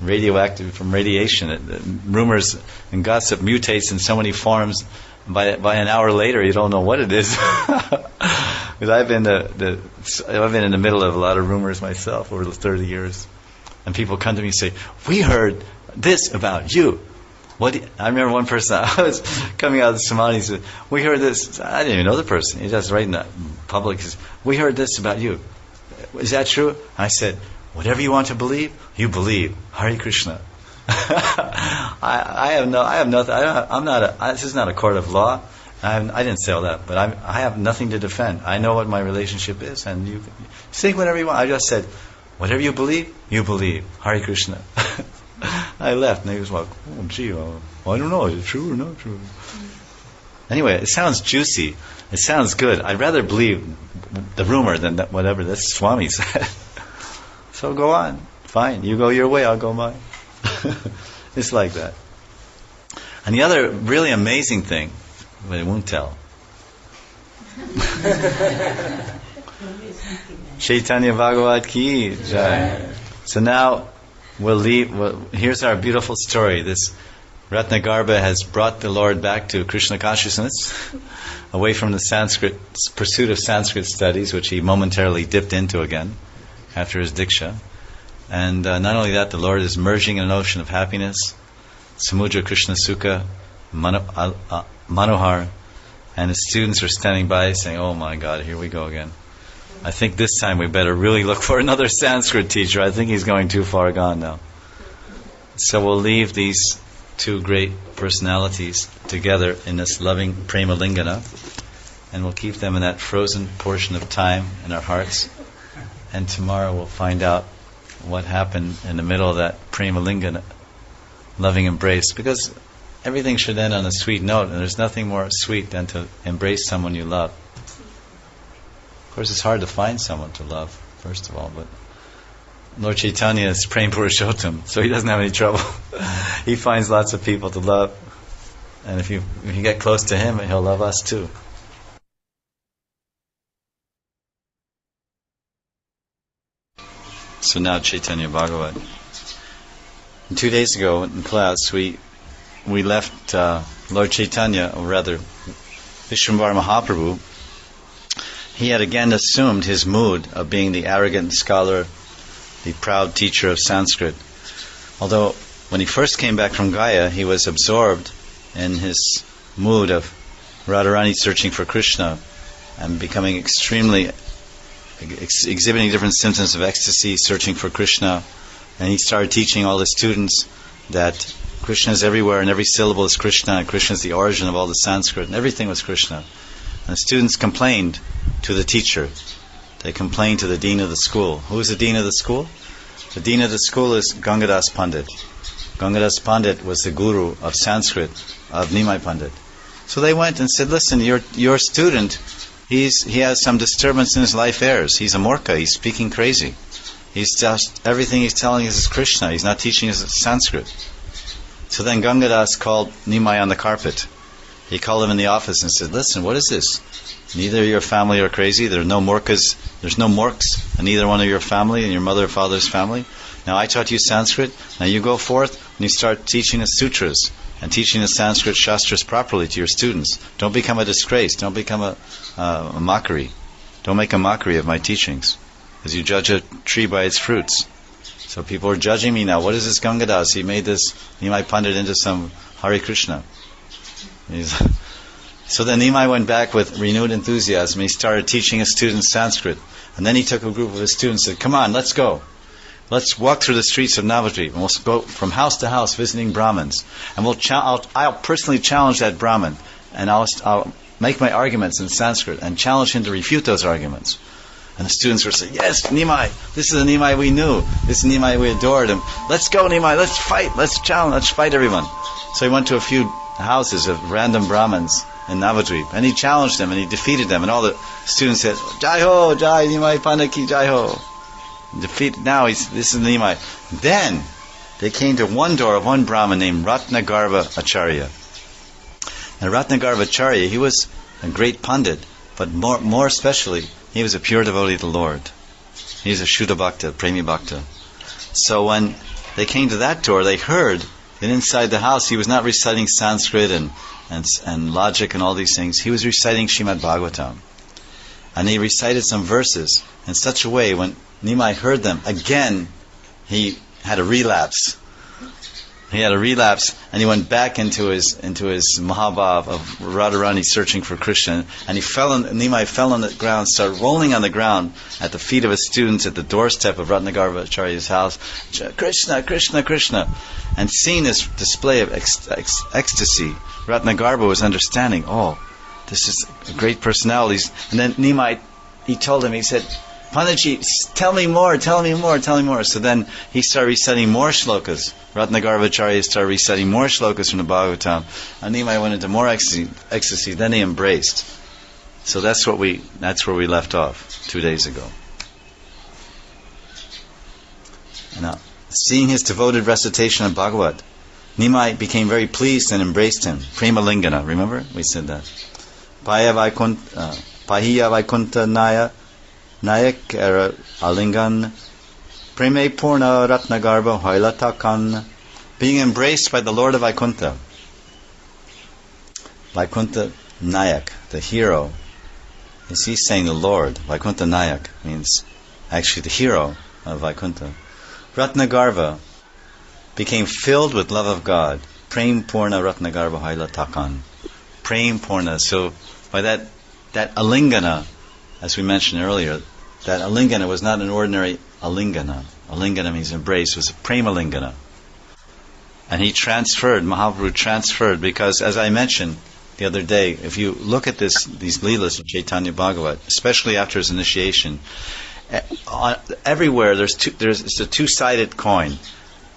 S1: radioactive from radiation. Rumors and gossip mutates in so many forms. By an hour later, you don't know what it is. Because I've been in the middle of a lot of rumors myself over the 30 years, and people come to me and say, "We heard this about you." I remember one person, I was coming out of the Samadhi, he said, "We heard this." I didn't even know the person. He just right in the public. He says, "We heard this about you. Is that true?" I said, "Whatever you want to believe, you believe. Hare Krishna." I have nothing. I'm not. This is not a court of law. I didn't say all that, but I have nothing to defend. I know what my relationship is, and you think whatever you want. I just said, whatever you believe, Hare Krishna. I left, and he was like, "Oh, gee, I don't know. Is it true or not true?" Anyway, it sounds juicy. It sounds good. I'd rather believe the rumor than whatever this Swami said. So go on. Fine. You go your way, I'll go mine. It's like that. And the other really amazing thing, but it won't tell. Chaitanya Bhagavat Ki Jai. So now we'll leave. Here's our beautiful story. This Ratnagarbha has brought the Lord back to Krishna consciousness, away from the pursuit of Sanskrit studies, which he momentarily dipped into again after his Diksha. And not only that, the Lord is merging in an ocean of happiness, Samudra Krishna Sukha, Manohar, and his students are standing by saying, "Oh my God, here we go again. I think this time we better really look for another Sanskrit teacher. I think he's going too far gone now." So we'll leave these two great personalities together in this loving Prema Lingana, and we'll keep them in that frozen portion of time in our hearts. And tomorrow we'll find out what happened in the middle of that Prema Lingana, loving embrace, because everything should end on a sweet note, and there's nothing more sweet than to embrace someone you love. Of course, it's hard to find someone to love, first of all, but Lord Chaitanya is Prem Purushottam, so he doesn't have any trouble. He finds lots of people to love, and if you get close to him, he'll love us too. So now Chaitanya Bhagavat. 2 days ago in class we left Lord Chaitanya, or rather Vishwambar Mahaprabhu. He had again assumed his mood of being the arrogant scholar, the proud teacher of Sanskrit. Although when he first came back from Gaya, he was absorbed in his mood of Radharani searching for Krishna and becoming extremely exhibiting different symptoms of ecstasy, searching for Krishna. And he started teaching all his students that Krishna is everywhere and every syllable is Krishna, and Krishna is the origin of all the Sanskrit, and everything was Krishna. And the students complained to the teacher. They complained to the dean of the school. Who is the dean of the school? The dean of the school is Gangadas Pandit. Gangadas Pandit was the guru of Sanskrit, of Nimai Pandit. So they went and said, "Listen, your student, he has some disturbance in his life airs. He's a morka. He's speaking crazy. He's just, everything he's telling us is Krishna. He's not teaching us Sanskrit." So then Gangadas called Nimai on the carpet. He called him in the office and said, "Listen, what is this? Neither your family are crazy. There are no morkas. There's no morks in either one of your family and your mother or father's family. Now I taught you Sanskrit. Now you go forth and you start teaching the sutras and teaching the Sanskrit Shastras properly to your students. Don't become a disgrace. Don't become a mockery. Don't make a mockery of my teachings. Because you judge a tree by its fruits." So people are judging me now. What is this Gangadas? He made this Nimai Pandit into some Hare Krishna. So then Nimai went back with renewed enthusiasm. He started teaching his students Sanskrit. And then he took a group of his students and said, "Come on, let's go. let's walk through the streets of Navadvip, and we'll go from house to house visiting Brahmins, and I'll personally challenge that Brahmin, and I'll make my arguments in Sanskrit and challenge him to refute those arguments. And the students were saying, yes, Nimai, this is the Nimai we knew. This is the Nimai we adored him. Let's go, Nimai, let's fight, let's challenge, let's fight everyone. So he went to a few houses of random Brahmins in Navadvip, and he challenged them, and he defeated them, and all the students said, Jai ho, Jai Nimai Pandaki, Jai ho. Now this is Nimai. Then they came to one door of one Brahmin named Ratnagarbha Acharya. And Ratnagarbha Acharya, he was a great Pandit, but more especially, he was a pure devotee of the Lord. He's a Shuddha Bhakta, Premi Bhakta. So when they came to that door, they heard that inside the house he was not reciting Sanskrit and logic and all these things. He was reciting Srimad Bhagavatam. And he recited some verses in such a way, when Nimai heard them, again he had a relapse. He had a relapse, and he went back into his Mahabhav of Radharani searching for Krishna, and Nimai fell on the ground, started rolling on the ground at the feet of his students at the doorstep of Ratnagarbha Acharya's house. Krishna, Krishna, Krishna. And seeing this display of ecstasy, Ratnagarbha was understanding, this is a great personality. And then Nimai, he told him, he said, Panditji, tell me more. So then he started reciting more shlokas. Ratnagarbha Acharya started reciting more shlokas from the Bhagavatam. And Nimai went into more ecstasy. Then he embraced. So that's where we left off 2 days ago. Now, seeing his devoted recitation of Bhagavat, Nimai became very pleased and embraced him. Prema Lingana, remember? We said that. Pahiya Vaikunta Nayak era Alingan Preme Purna Ratnagarbha Hailatakan, being embraced by the Lord of Vaikunta. Vaikunta Nayak, the hero. Is he saying the Lord? Vaikunta Nayak means actually the hero of Vaikunta. Ratnagarbha became filled with love of God. Prem Purna Ratnagarbha Hailatakan. Prem Purna. So by that Alingana, as we mentioned earlier, that Alingana was not an ordinary Alingana. Alingana means embrace. It was a Prema Lingana. And Mahaprabhu transferred, because as I mentioned the other day, if you look at these Leelas of Chaitanya Bhagavat, especially after his initiation, everywhere it's a two-sided coin.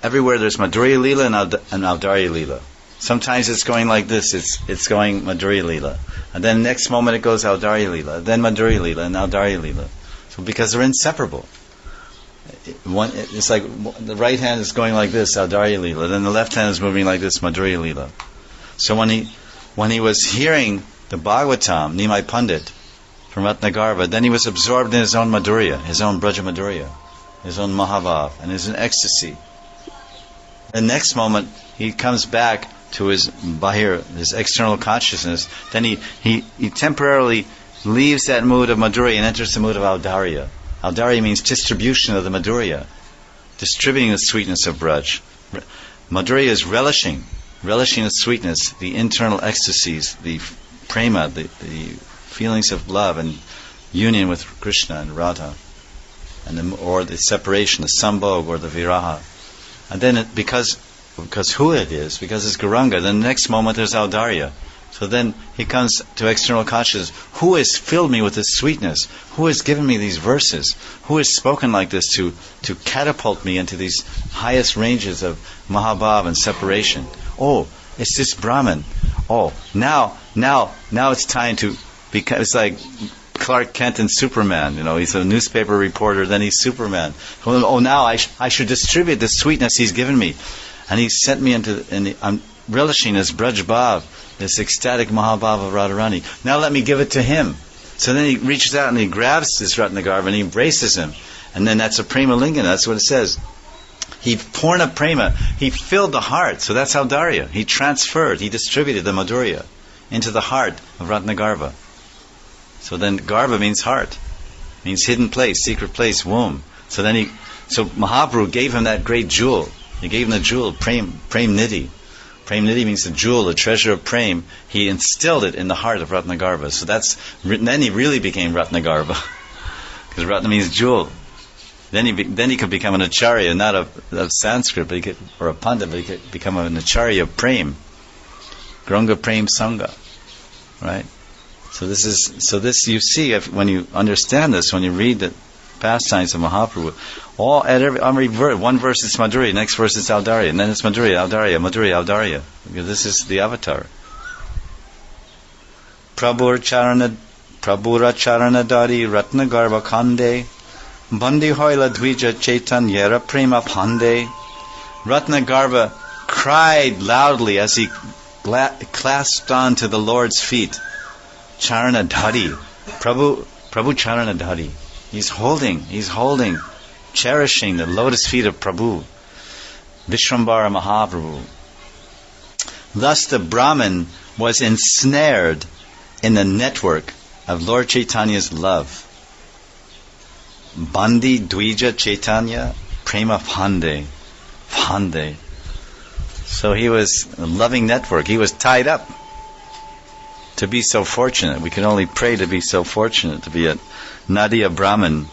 S1: Everywhere there's Madhurya Leela and Audarya Leela. Sometimes it's going like this, it's going Madhurya Leela. And then next moment it goes Audarya Leela, then Madhurya Leela and Audarya Leela. So because they're inseparable. It's like the right hand is going like this, Audarya Leela, then the left hand is moving like this, Madhurya Leela. So when he was hearing the Bhagavatam, Nimai Pandit, from Ratnagarbha, then he was absorbed in his own Madhurya, his own Braja Madhurya, his own Mahavav, and his ecstasy. The next moment he comes back to his Bahir, his external consciousness, then he temporarily leaves that mood of Madhurya and enters the mood of Audarya. Audarya means distribution of the Madhurya, distributing the sweetness of Braj. Madhurya is relishing the sweetness, the internal ecstasies, the prema, the feelings of love and union with Krishna and Radha, or the separation, the sambhog or the viraha. And then because who it is, because it's Gauranga, then the next moment there's Audarya. So then he comes to external consciousness. Who has filled me with this sweetness? Who has given me these verses? Who has spoken like this to catapult me into these highest ranges of Mahabhav and separation? Oh, it's this Brahman. Oh, now it's time to become. It's like Clark Kent and Superman. He's a newspaper reporter, then he's Superman. Oh, now I should distribute the sweetness he's given me. And he sent me I'm relishing this Braj Bhav, this ecstatic Mahabhav of Radharani. Now let me give it to him. So then he reaches out and he grabs this Ratnagarbha and he embraces him. And then that's a Prema Lingana, that's what it says. He Purna Prema, he filled the heart. So that's Audarya. He transferred, he distributed the Madhurya into the heart of Ratnagarbha. So then Garbha means heart, means hidden place, secret place, womb. So Mahaprabhu gave him that great jewel. He gave him the jewel, Prem Nidhi. Prem Nidhi means the jewel, the treasure of Prem. He instilled it in the heart of Ratnagarbha. So then he really became Ratnagarbha. Because Ratna means jewel. Then he could become an acharya, not of Sanskrit, but or a pandit, but he could become an acharya of prem, Gauranga Prem Sangha, right? So this you see when you understand this, when you read the pastimes of Mahaprabhu. Every verse, one verse is Madhurya, next verse is Audarya, and then it's Madhurya, Audarya, Madhurya, Audarya. Because this is the avatar. Prabhura Charanadari Ratna Garbha Khande Bandi Hoila Dvija Chaitanyera Prema Pande. Ratna Garbha cried loudly as he clasped on to the Lord's feet. Charanadhari, Prabhu Charanadhari. He's holding, cherishing the lotus feet of Prabhu, Vishwambara Mahaprabhu. Thus the Brahman was ensnared in the network of Lord Chaitanya's love. Bandi Dvija Chaitanya Prema Phande. So he was a loving network. He was tied up. To be so fortunate, we can only pray to be so fortunate to be a Nadia Brahman,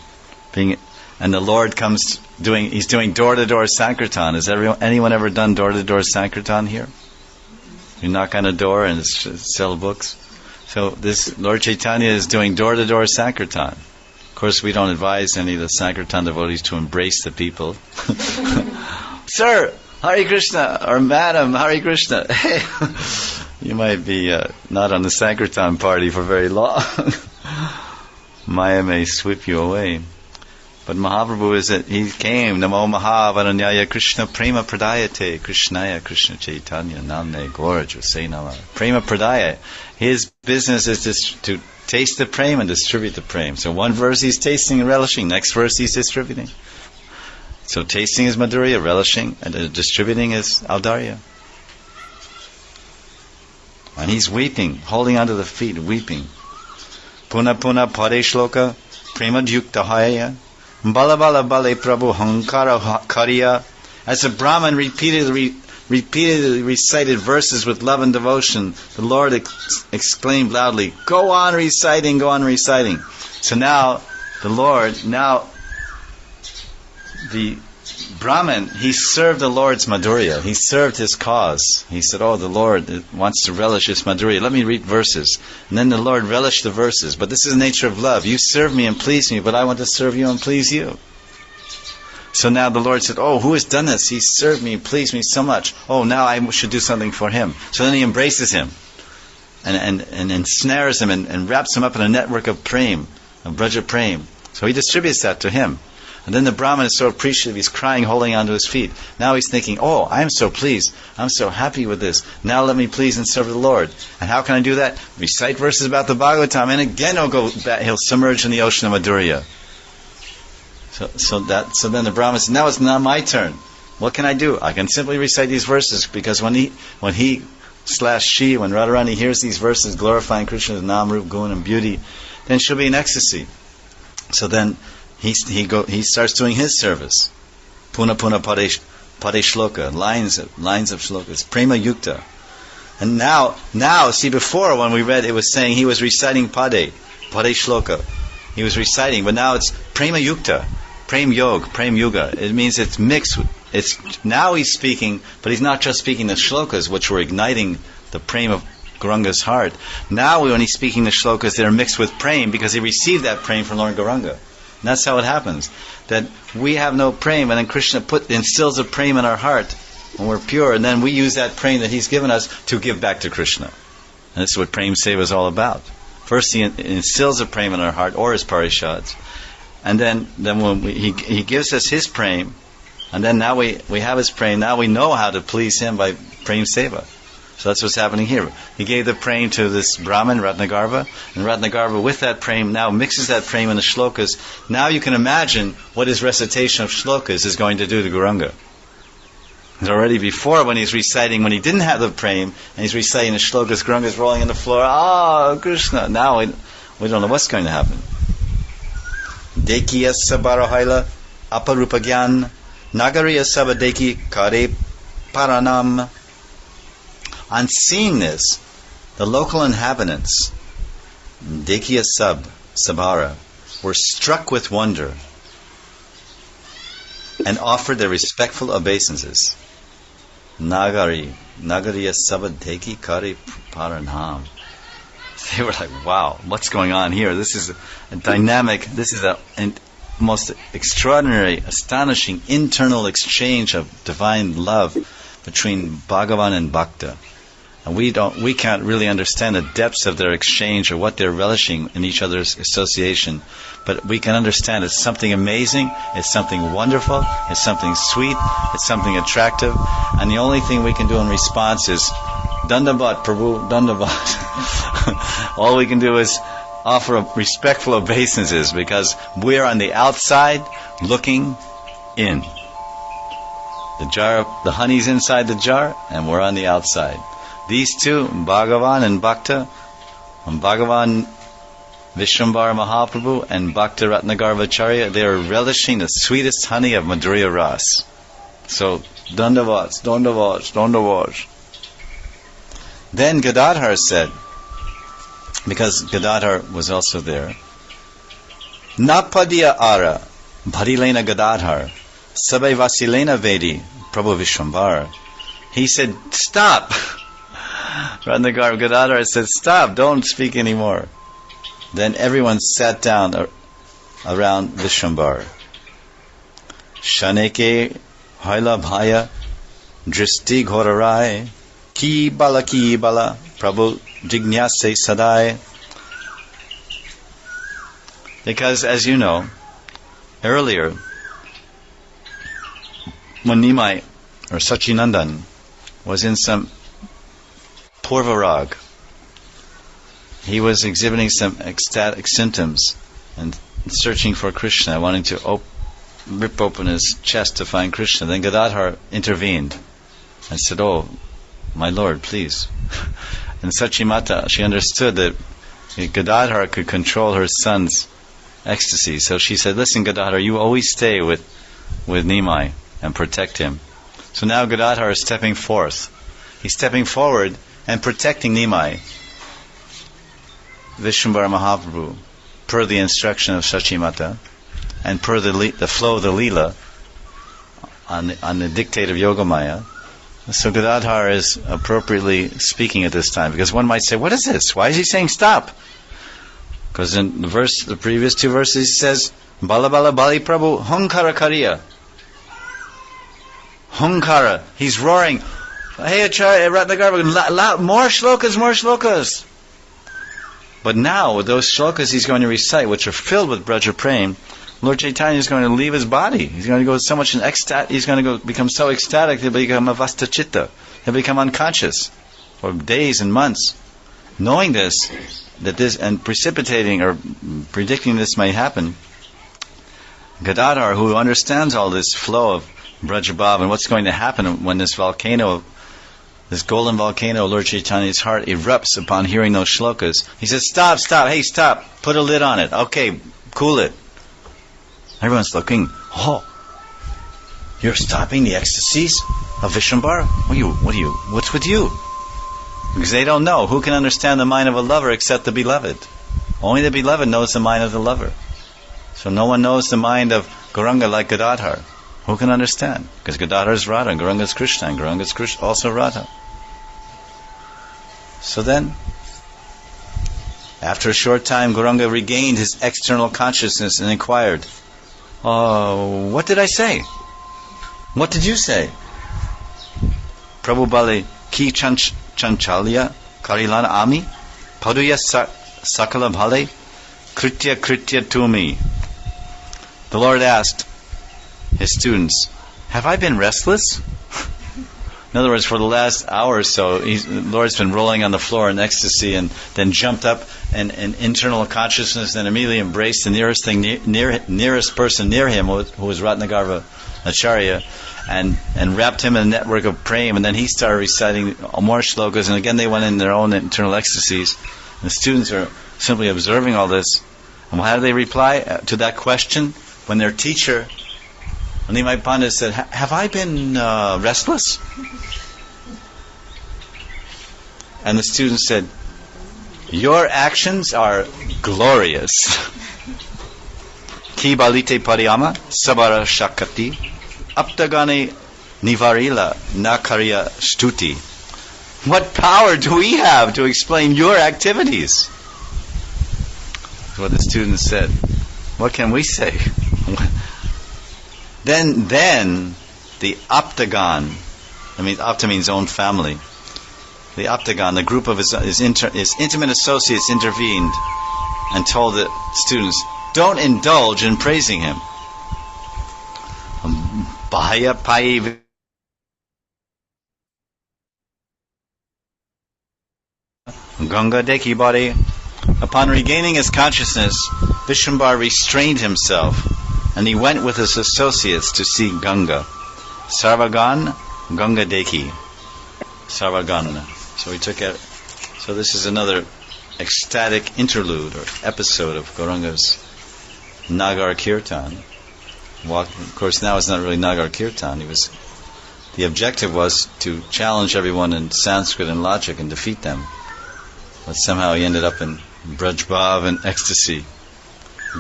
S1: and the Lord comes he's doing door-to-door Sankirtan. Has anyone ever done door-to-door Sankirtan here? You knock on a door and sell books. So this Lord Chaitanya is doing door-to-door Sankirtan. Of course, we don't advise any of the Sankirtan devotees to embrace the people. Sir, Hare Krishna, or Madam, Hare Krishna. Hey, you might be not on the Sankirtan party for very long. Maya may sweep you away. But Mahaprabhu he came, Namo Mahavaranyaya Krishna Prema Pradayate Krishnaya Krishna Chaitanya Namne Gorja Say Nama. Prema Pradaya. His business is to taste the prema and distribute the prema. So one verse he's tasting and relishing, next verse he's distributing. So tasting is Madhurya, relishing, and distributing is Audarya. And he's weeping, holding onto the feet, weeping. Puna puna pade shloka, prema yukta haya, bala bala bale prabhu hankara kariya. As the Brahman repeatedly recited verses with love and devotion, the Lord exclaimed loudly, go on reciting, go on reciting. So now, the Brahman, he served the Lord's Madhurya. He served his cause. He said, the Lord wants to relish his Madhurya. Let me read verses. And then the Lord relished the verses. But this is the nature of love. You serve me and please me, but I want to serve you and please you. So now the Lord said, who has done this? He served me and pleased me so much. Now I should do something for him. So then he embraces him and ensnares him and wraps him up in a network of prem, of Braja Prem. So he distributes that to him. And then the Brahman is so appreciative, he's crying, holding onto his feet. Now he's thinking, I am so pleased. I'm so happy with this. Now let me please and serve the Lord. And how can I do that? Recite verses about the Bhagavatam, and again he'll submerge in the ocean of Madhurya. So then the Brahman says, now it's not my turn. What can I do? I can simply recite these verses, because when he when Radharani hears these verses glorifying Krishna's Nam, Rup, Gun, and beauty, then she'll be in ecstasy. So then he starts doing his service. Puna puna pade shloka, lines of shlokas, prema yukta. And now, see, before when we read, it was saying he was reciting pade shloka. He was reciting, but now it's prema yukta, prem yoga. It means it's mixed. Now he's speaking, but he's not just speaking the shlokas, which were igniting the prem of Gauranga's heart. Now when he's speaking the shlokas, they're mixed with prem, because he received that prem from Lord Gauranga. And that's how it happens. That we have no prem, and then Krishna instills a prem in our heart when we're pure, and then we use that prem that he's given us to give back to Krishna. And this is what prem seva is all about. First he instills a prem in our heart, or his parishads, and then when he gives us his prem, and then now we have his prem, now we know how to please him by prem seva. So that's what's happening here. He gave the prem to this Brahman, Ratnagarbha, and Ratnagarbha with that prem now mixes that prem in the shlokas. Now you can imagine what his recitation of shlokas is going to do to Gauranga. And already before, when he's reciting, when he didn't have the prem, and he's reciting the shlokas, Gauranga's rolling on the floor, Krishna. Now we don't know what's going to happen. Dekiya sabarahaila aparupa gyan nagariya sabadeki kare paranam. On seeing this, the local inhabitants, Dekiya Sabara, were struck with wonder. and offered their respectful obeisances. Nagariya sabadheki kari paranham. They were like, wow, what's going on here? This is a dynamic, this is a most extraordinary, astonishing internal exchange of divine love between Bhagavan and Bhakta. And we can't really understand the depths of their exchange or what they're relishing in each other's association. But we can understand it's something amazing, it's something wonderful, it's something sweet, it's something attractive. And the only thing we can do in response is, Dandavat, Prabhu, Dandavat. All we can do is offer respectful obeisances, because we're on the outside looking in. The jar, the honey's inside the jar, and we're on the outside. These two, Bhagavan and Bhakta, Bhagavan Vishwambara Mahaprabhu and Bhakta Ratnagarvacharya, they are relishing the sweetest honey of Madhurya Ras. So, Dandavats, Dandavats, Dandavats. Then Gadadhar said, because Gadadhar was also there, Napadiya ara bharilena Gadadhar sabai vasilena vedi Prabhu Vishwambara. He said, stop. Ratnagar Gadadhar said, stop, don't speak anymore. Then everyone sat down around Vishwambara. Shaneke haila bhaya dristi ghorarai ki bala Prabhu jignase sadai. Because, as you know, earlier, when Nimai or Sachinandan was in some Purvarag, he was exhibiting some ecstatic symptoms and searching for Krishna, wanting to rip open his chest to find Krishna. Then Gadadhar intervened and said, oh, my Lord, please. And Sachimata, she understood that Gadadhar could control her son's ecstasy. So she said, listen, Gadadhar, you always stay with Nimai and protect him. So now Gadadhar is stepping forth. He's stepping forward and protecting Nimai. Vishwambara Mahaprabhu, per the instruction of Sachimata, and per the flow of the Leela, on the dictate of Yogamaya. So Gadadhar is appropriately speaking at this time, because one might say, what is this? Why is he saying stop? Because in the previous two verses he says, Bala Bala Bali Prabhu Hunkara Kariya. Hunkara, he's roaring, hey Acharya, Ratnagarva, more shlokas. But now, with those shlokas he's going to recite, which are filled with Braja Prem, Lord Chaitanya is going to leave his body. He's going to go so much in ecstatic. He's going to become so ecstatic he'll become avasta chitta. He'll become unconscious for days and months. Knowing this, and precipitating or predicting this may happen, Gadadhar, who understands all this flow of Brajabhav and what's going to happen when this volcano, this golden volcano of Lord Chaitanya's heart erupts upon hearing those shlokas, he says, stop, hey, stop, put a lid on it. Okay, cool it. Everyone's looking, oh, you're stopping the ecstasies of Vishwambara? What's with you? Because they don't know. Who can understand the mind of a lover except the beloved? Only the beloved knows the mind of the lover. So no one knows the mind of Gauranga like Gadadhar. Who can understand? Because Gadadhar is Radha, and Gauranga is Krishna, and Gauranga is Krishna, also Radha. So then, after a short time, Gauranga regained his external consciousness and inquired, oh, what did I say? What did you say? Prabhu Bali ki chanchalya karilana ami paduya sakala bhale kritya tumi. The Lord asked his students, have I been restless? In other words, for the last hour or so, the Lord's been rolling on the floor in ecstasy, and then jumped up and internal consciousness, then immediately embraced the nearest thing, nearest person near him, who was Ratnagarva Acharya, and wrapped him in a network of prem, and then he started reciting more shlokas, and again they went in their own internal ecstasies. And the students are simply observing all this. And how do they reply to that question? When their teacher, Nimai Pandit, said, have I been restless? And the student said, your actions are glorious. Ki balite pariyama sabara shakati aptagani nivarila nakarya stuti. What power do we have to explain your activities? That's what the students said. What can we say? Then the Aptagon, Apta means own family. The Aptagon, the group of his intimate associates, intervened and told the students, don't indulge in praising him. Bahaya pai Ganga deki body. Upon regaining his consciousness, Vishwambar restrained himself, and he went with his associates to see Ganga. Sarvagan, Ganga deki. Sarvagan. So he took it. So this is another ecstatic interlude or episode of Gauranga's Nagar Kirtan. Of course, now it's not really Nagar Kirtan. The objective was to challenge everyone in Sanskrit and logic and defeat them. But somehow he ended up in Brajbhav and ecstasy.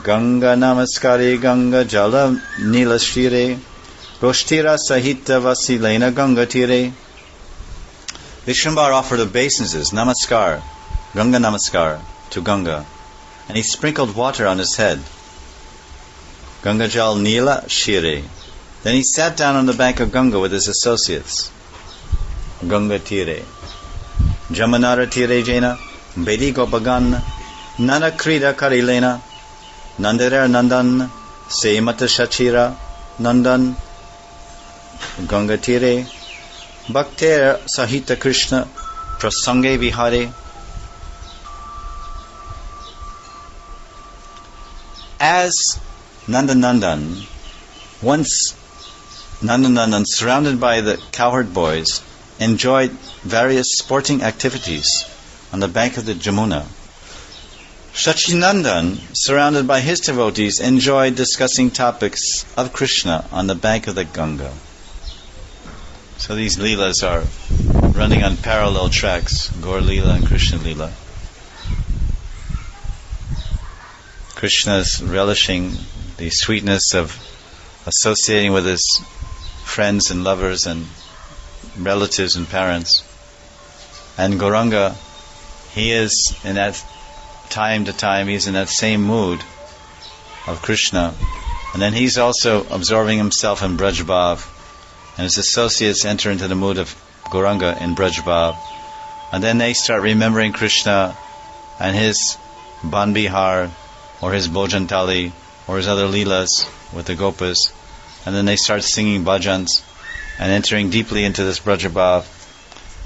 S1: Ganga namaskari Ganga jala nila shire Roshtira sahita vasilena Ganga tire. Vishwambar offered obeisances, namaskar, Ganga namaskar, to Ganga, and he sprinkled water on his head. Ganga jal nila shire. Then he sat down on the bank of Ganga with his associates. Ganga tire. Jamanara tire jena, Bedi gopagan, Nana krida karilena, Nandarer nandan, Seimata shachira, Nandan, Ganga tire, Bhakter sahita Krishna, Prasange vihare. As Nandanandan, once Nandanandan, surrounded by the cowherd boys, enjoyed various sporting activities on the bank of the Jamuna, Shachinandan, surrounded by his devotees, enjoyed discussing topics of Krishna on the bank of the Ganga. So these leelas are running on parallel tracks, Gaur Leela and Krishna Leela. Krishna is relishing the sweetness of associating with his friends and lovers and relatives and parents. And Gauranga, he is in that time to time, he's in that same mood of Krishna. And then he's also absorbing himself in Brajbhav. And his associates enter into the mood of Gauranga in Brajbhav. And then they start remembering Krishna and his Ban Bihar, or his Bojantali, or his other leelas with the gopas. And then they start singing bhajans and entering deeply into this Brajabhav,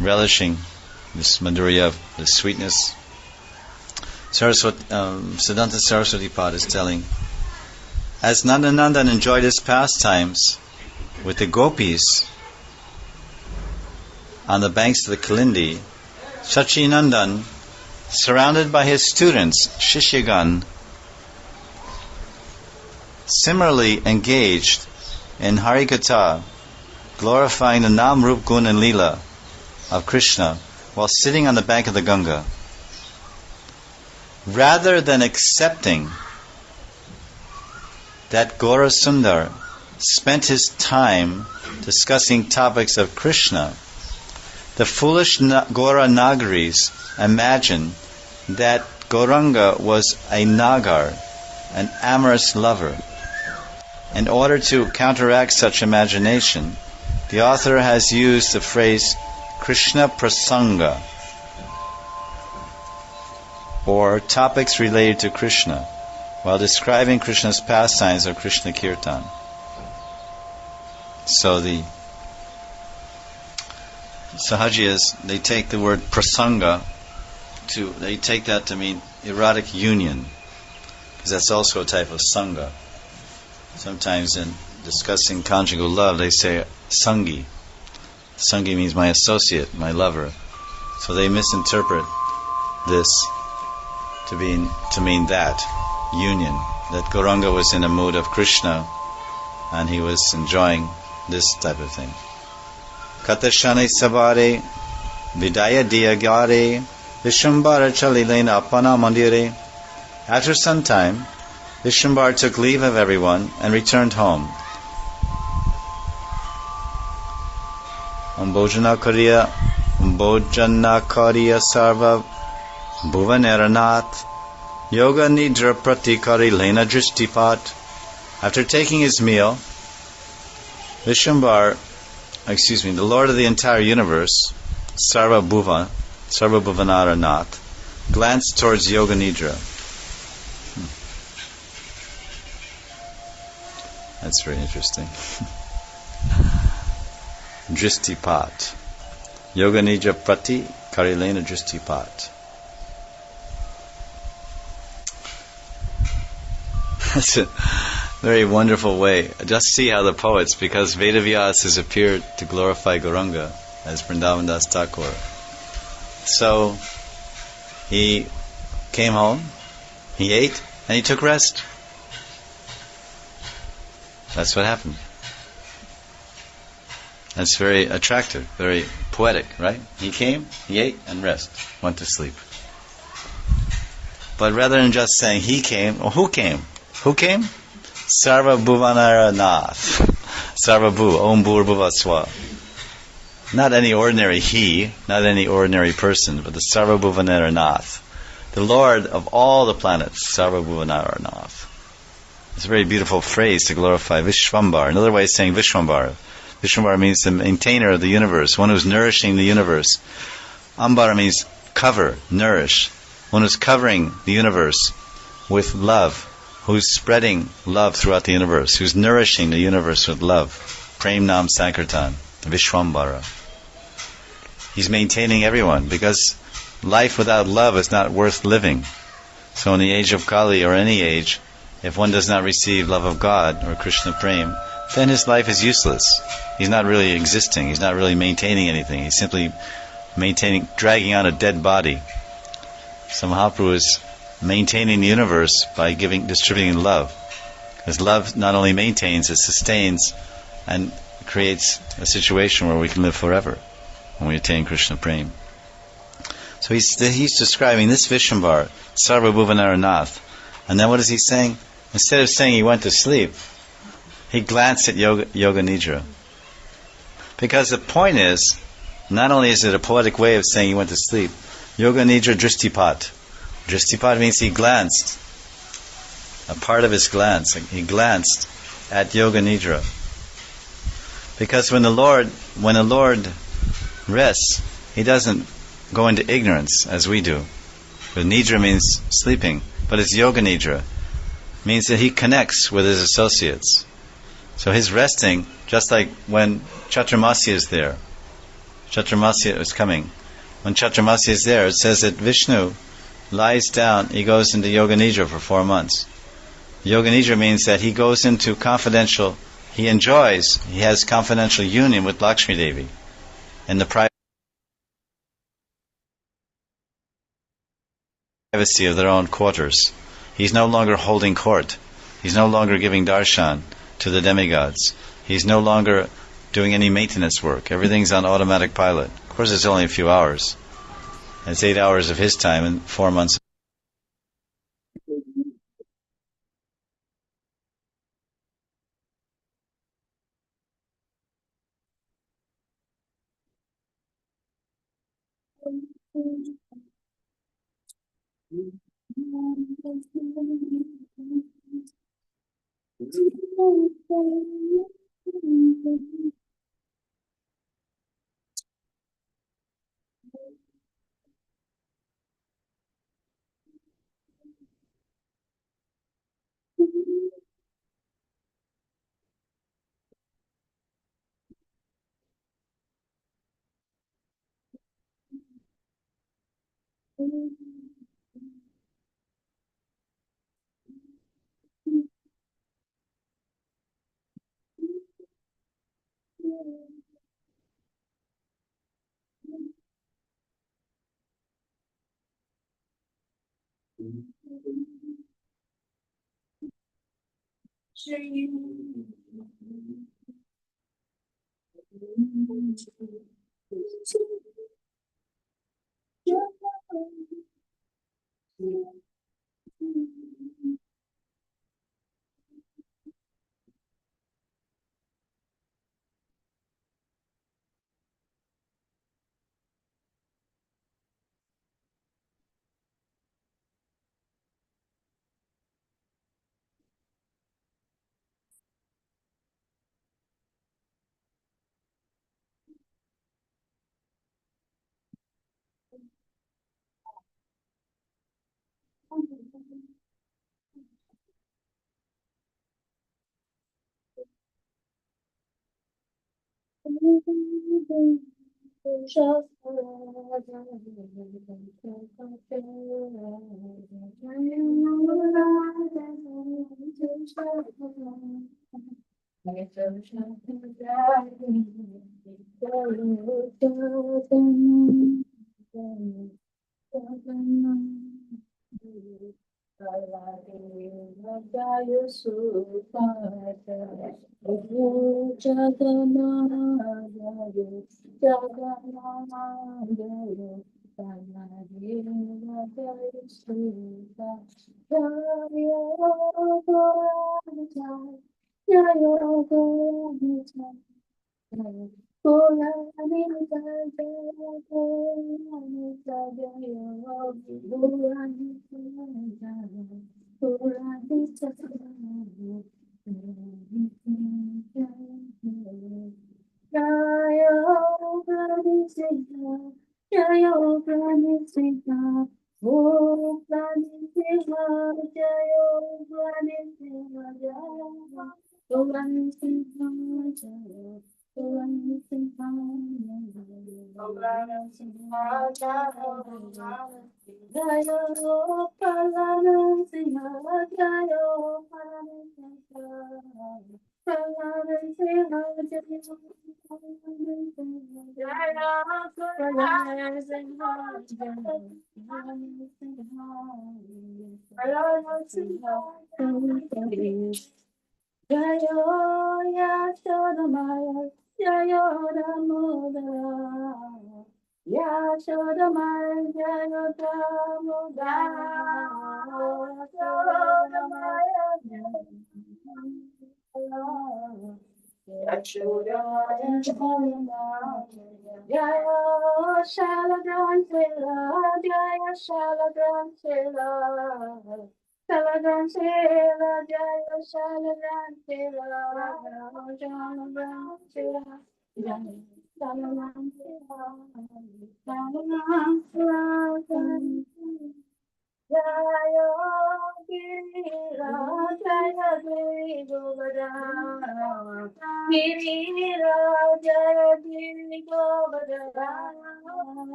S1: relishing this Madhurya, this sweetness. Siddhanta Saraswati Pad is telling, as Nandanandan enjoyed his pastimes with the gopis on the banks of the Kalindi, Shachinandan, surrounded by his students, Shishyagan, similarly engaged in Harikatha, glorifying the Nam, Rup, Gun and Leela of Krishna while sitting on the bank of the Ganga. Rather than accepting that Gaura Sundar spent his time discussing topics of Krishna, the foolish Gaura Nagaris imagined that Gauranga was a Nagar, an amorous lover. In order to counteract such imagination, the author has used the phrase Krishna Prasanga, or topics related to Krishna, while describing Krishna's pastimes of Krishna Kirtan. So the Sahajiyas, they take the word prasanga they take that to mean erotic union, because that's also a type of sangha. Sometimes in discussing conjugal love, they say sangi. Sangi means my associate, my lover. So they misinterpret this to mean that union, that Gauranga was in a mood of Krishna and he was enjoying this type of thing. Katashane sabare vidaya diyagare Vishwambara chalilena apana mandire. After some time, Vishwambar took leave of everyone and returned home. Bhojanakariya Sarva Bhuvaneranath Yoga Nidra Pratikari Lena Drishtipat. After taking his meal, the Lord of the entire universe, Sarva Bhuvanaranath, glanced towards Yoga Nidra. That's very interesting. Dristipat. Yoga Nidra Prati Karilena Dristipat. That's a very wonderful way. Just see how the poets, because Vedavyas has appeared to glorify Gauranga as Vrindavan Das Thakur. So he came home, he ate, and he took rest. That's what happened. That's very attractive, very poetic, right? He came, he ate, and rest. Went to sleep. But rather than just saying he came, or who came? Who came? Sarva Bhuvanaranath. Sarva Bhu, Om Bhur Bhuvaswa. Not any ordinary he, not any ordinary person, but the Sarva Bhuvanaranath. The Lord of all the planets, Sarva Bhuvanaranath. It's a very beautiful phrase to glorify Vishwambar. Another way of saying Vishwambar. Vishwambar means the maintainer of the universe, one who's nourishing the universe. Ambara means cover, nourish. One who's covering the universe with love, who's spreading love throughout the universe, who's nourishing the universe with love. Prem Nam Sankirtan, Vishwambara. He's maintaining everyone, because life without love is not worth living. So in the age of Kali, or any age, if one does not receive love of God or Krishna Prem, then his life is useless. He's not really existing. He's not really maintaining anything. He's simply dragging on a dead body. So Mahaprabhu is maintaining the universe by distributing love. Because love not only maintains, it sustains and creates a situation where we can live forever when we attain Krishna Prem. So he's describing this Vishwambar, Sarva Bhuvanaranath. And then what is he saying? Instead of saying he went to sleep, he glanced at Yoga Nidra. Because the point is, not only is it a poetic way of saying he went to sleep, Yoga Nidra Dristipat. Dristipat means he glanced. A part of his glance. He glanced at Yoga Nidra. Because when the Lord rests, he doesn't go into ignorance as we do. But Nidra means sleeping. But it's Yoga Nidra. Means that he connects with his associates. So his resting, just like when Chaturmasya is there. Chaturmasya is coming. When Chaturmasya is there, it says that Vishnu lies down, he goes into Yoga Nidra for 4 months. Yoga Nidra means that he goes into he has confidential union with Lakshmi Devi in the privacy of their own quarters. He's no longer holding court. He's no longer giving darshan to the demigods. He's no longer doing any maintenance work. Everything's on automatic pilot. Of course, it's only a few hours. It's 8 hours of his time and 4 months.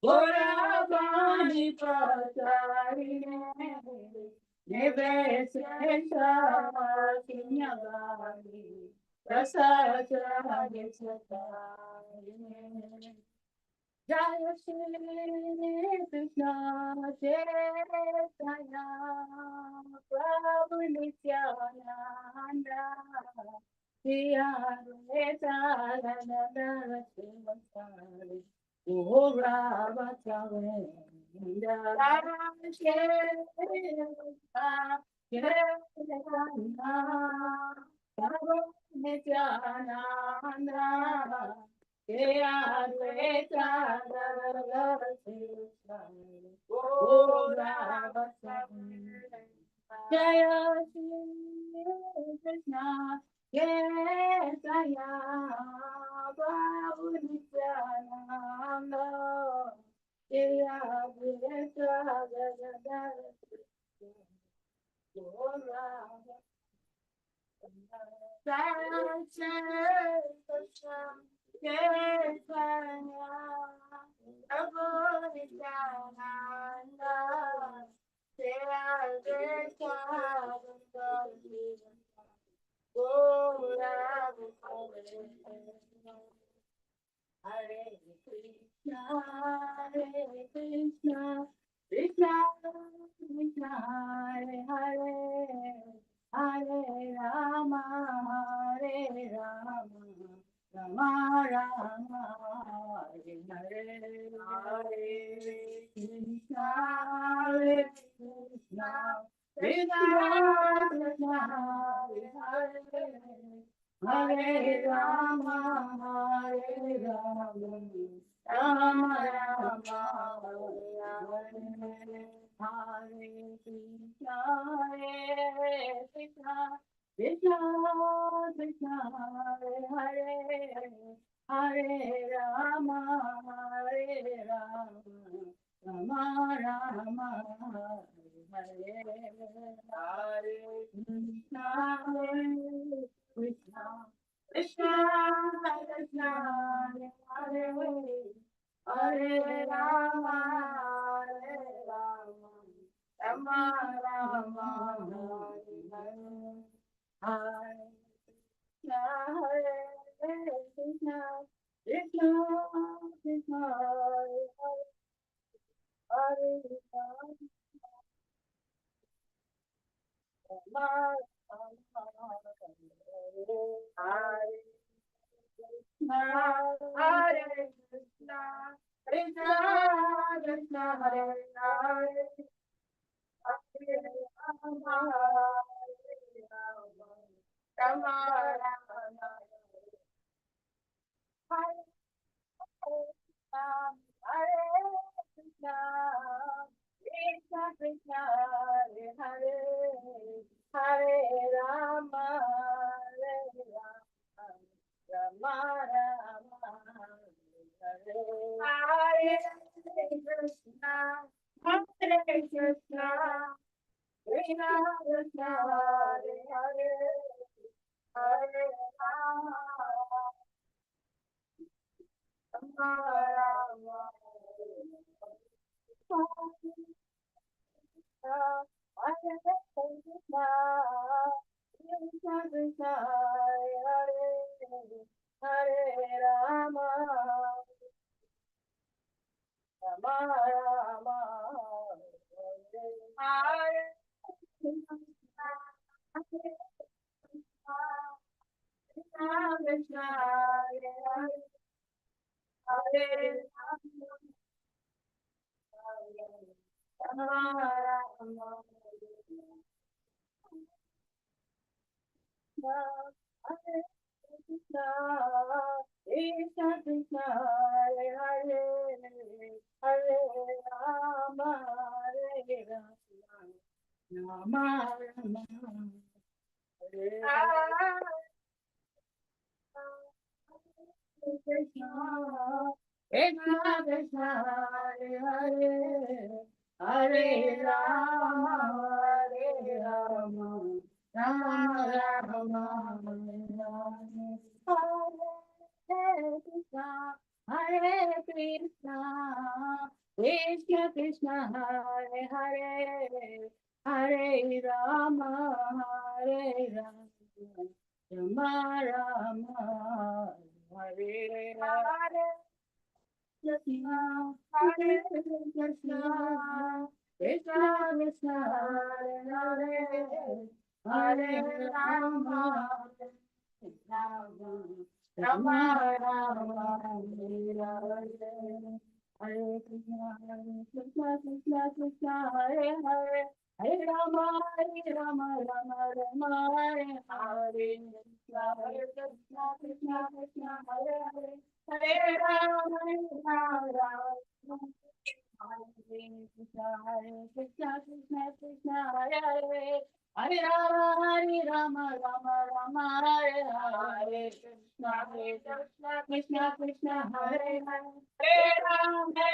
S4: Gorabani Patarine, Nevesesha Kinyagani, Prasata Gesatari. Jaya Shri Krishna Chaitanya Prabhu Nityananda Shri Advaita Gadadara Srivastari Ora Bhaktavinda Jaya Shri Krishna Chaitanya Prabhu Nityananda Jaya Advaita Gadadara Srivastari Ora Bhaktavinda Jaya Shri Krishna Chaitanya Prabhu Nityananda Jaya Advaita Gadadara Srivastari Ora Hare Krishna, Hare Krishna, Krishna Krishna, Hare Hare, Hare Rama, Hare Rama, Rama Rama, Hare Hare, Hare Krishna, Hare Krishna, Krishna Krishna, Hare Hare. Hare Rama, Hare Rama, Rama Rama, Hare Hare, Hare Krishna, Hare Krishna, Krishna Krishna, Hare Hare, Hare Rama, Hare Rama, Rama Rama, Hare Hare, Hare Krishna, Krishna, Krishna, Krishna, Hare Hare, Hare Rama, Hare Rama, Rama Rama, Hare Hare, Hare Krishna, Krishna, Krishna, Hare Hare, Rama Hare Krishna, Krishna Krishna, Hare Hare, Hare Rama, Hare Rama, Rama Rama, Hare Krishna, Hare Krishna, Krishna Krishna, Hare Hare, Hare Rama, Hare Rama, Rama Rama, Hare Hare, Hare Krishna, Hare Krishna, Krishna Krishna, Hare Hare, Hare Rama, Rama Rama, Hare Krishna, Krishna Krishna, Hare Hare, Hare Rama, Rama Rama, Hare Krishna, Hare Krishna, Krishna Krishna, Hare Hare, Hare Rama, Rama Rama, Hare Krishna, Krishna Krishna, Hare Hare, Hare Rama, Hare Rama, Rama Rama, Hare Krishna, Krishna Krishna, Hare Hare, Hare Rama, Hare Rama, Rama Rama, Hare Krishna, Hare Krishna, Krishna, Hare Hare, Hare Rama, Hare Rama, Rama Rama, Hare Hare. Krishna, Hare Krishna, Krishna Krishna, Hare Hare, Hare Rama, Rama Rama, Hare Hare. Hare Krishna, Krishna Krishna, Krishna Hare Hare, Hare Rama, Rama Rama, Hare Hare. Hare Krishna, Krishna Krishna, Hare Hare, Hare Rama, Rama. Hare Krishna, Krishna Krishna, Krishna Hare Hare, Hare Rama, Rama Rama, Hare Hare. Krishna Krishna, Krishna Hare Hare, Hare Rama,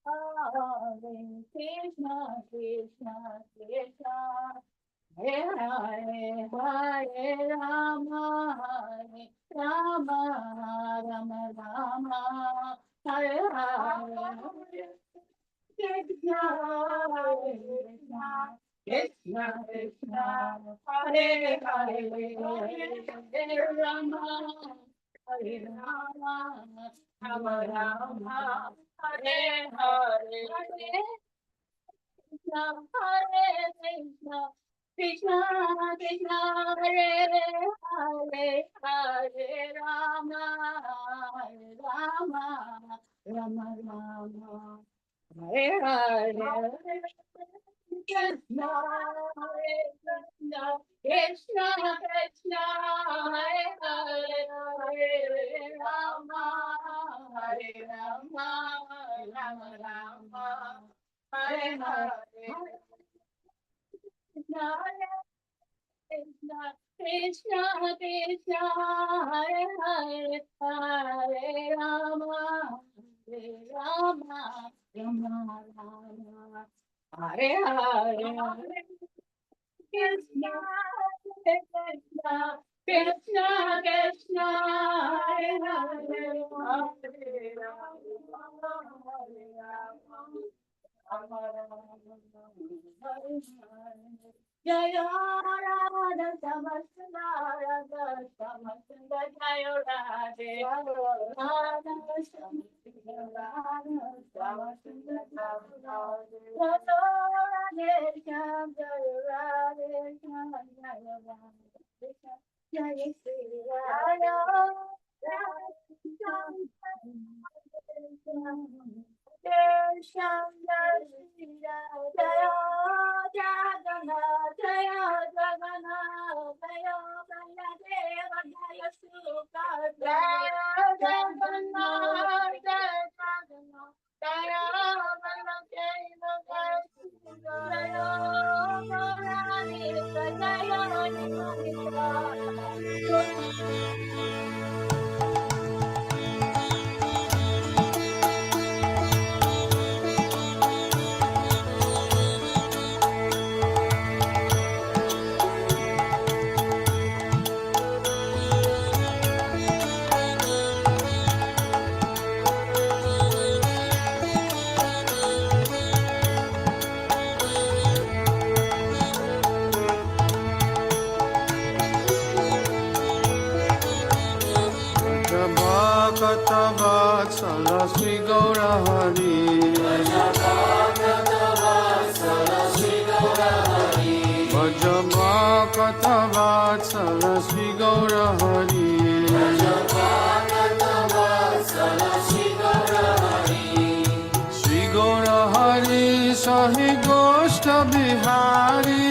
S4: Hare Krishna, Krishna Krishna, Hare Hare, Hare Rama, Hare Rama, Rama Rama, Hare Hare. Krishna, Krishna Krishna, Hare Hare, Hare Rama, Hare Rama, Rama Rama, Hare Hare. Krishna, Hare Krishna, Krishna Krishna, Hare Hare, Hare Rama, Hare Rama, Rama Rama, Hare Hare. Krishna, Hare Krishna, Krishna Krishna, Hare Hare, Hare Rama, Hare Rama, Rama Rama, Hare Hare. Krishna, Krishna Krishna, Krishna Hare Hare, Hare Rama, Hare Rama, Rama Rama, Hare Hare. Krishna, Krishna Krishna, Krishna Hare Hare, Hare Rama, Hare Rama. Jaya Radha Samasunda, Radha Samasunda, Jaya Radha, Radha Samasunda, Radha Samasunda, Radha Shyam, Jaya Radha Shyam, Jaya Radha Shyam, Jaya Shri Radha, Jaya Shyam, Jaya Shri Radha, Jaya Jagannath, Jaya Jagannath, Jaya Baladeva, Jaya Subhadra, Jaya Jagannath, Jaya Jagannath, Jaya Baladeva, Jaya Subhadra, Jaya Baladev, Jaya Nitya.
S5: Vatsala Sri Gaurahari, Vajabhakata Vatsala Sri Gaurahari, Sri Gaurahari Sahi Goshta Bihari,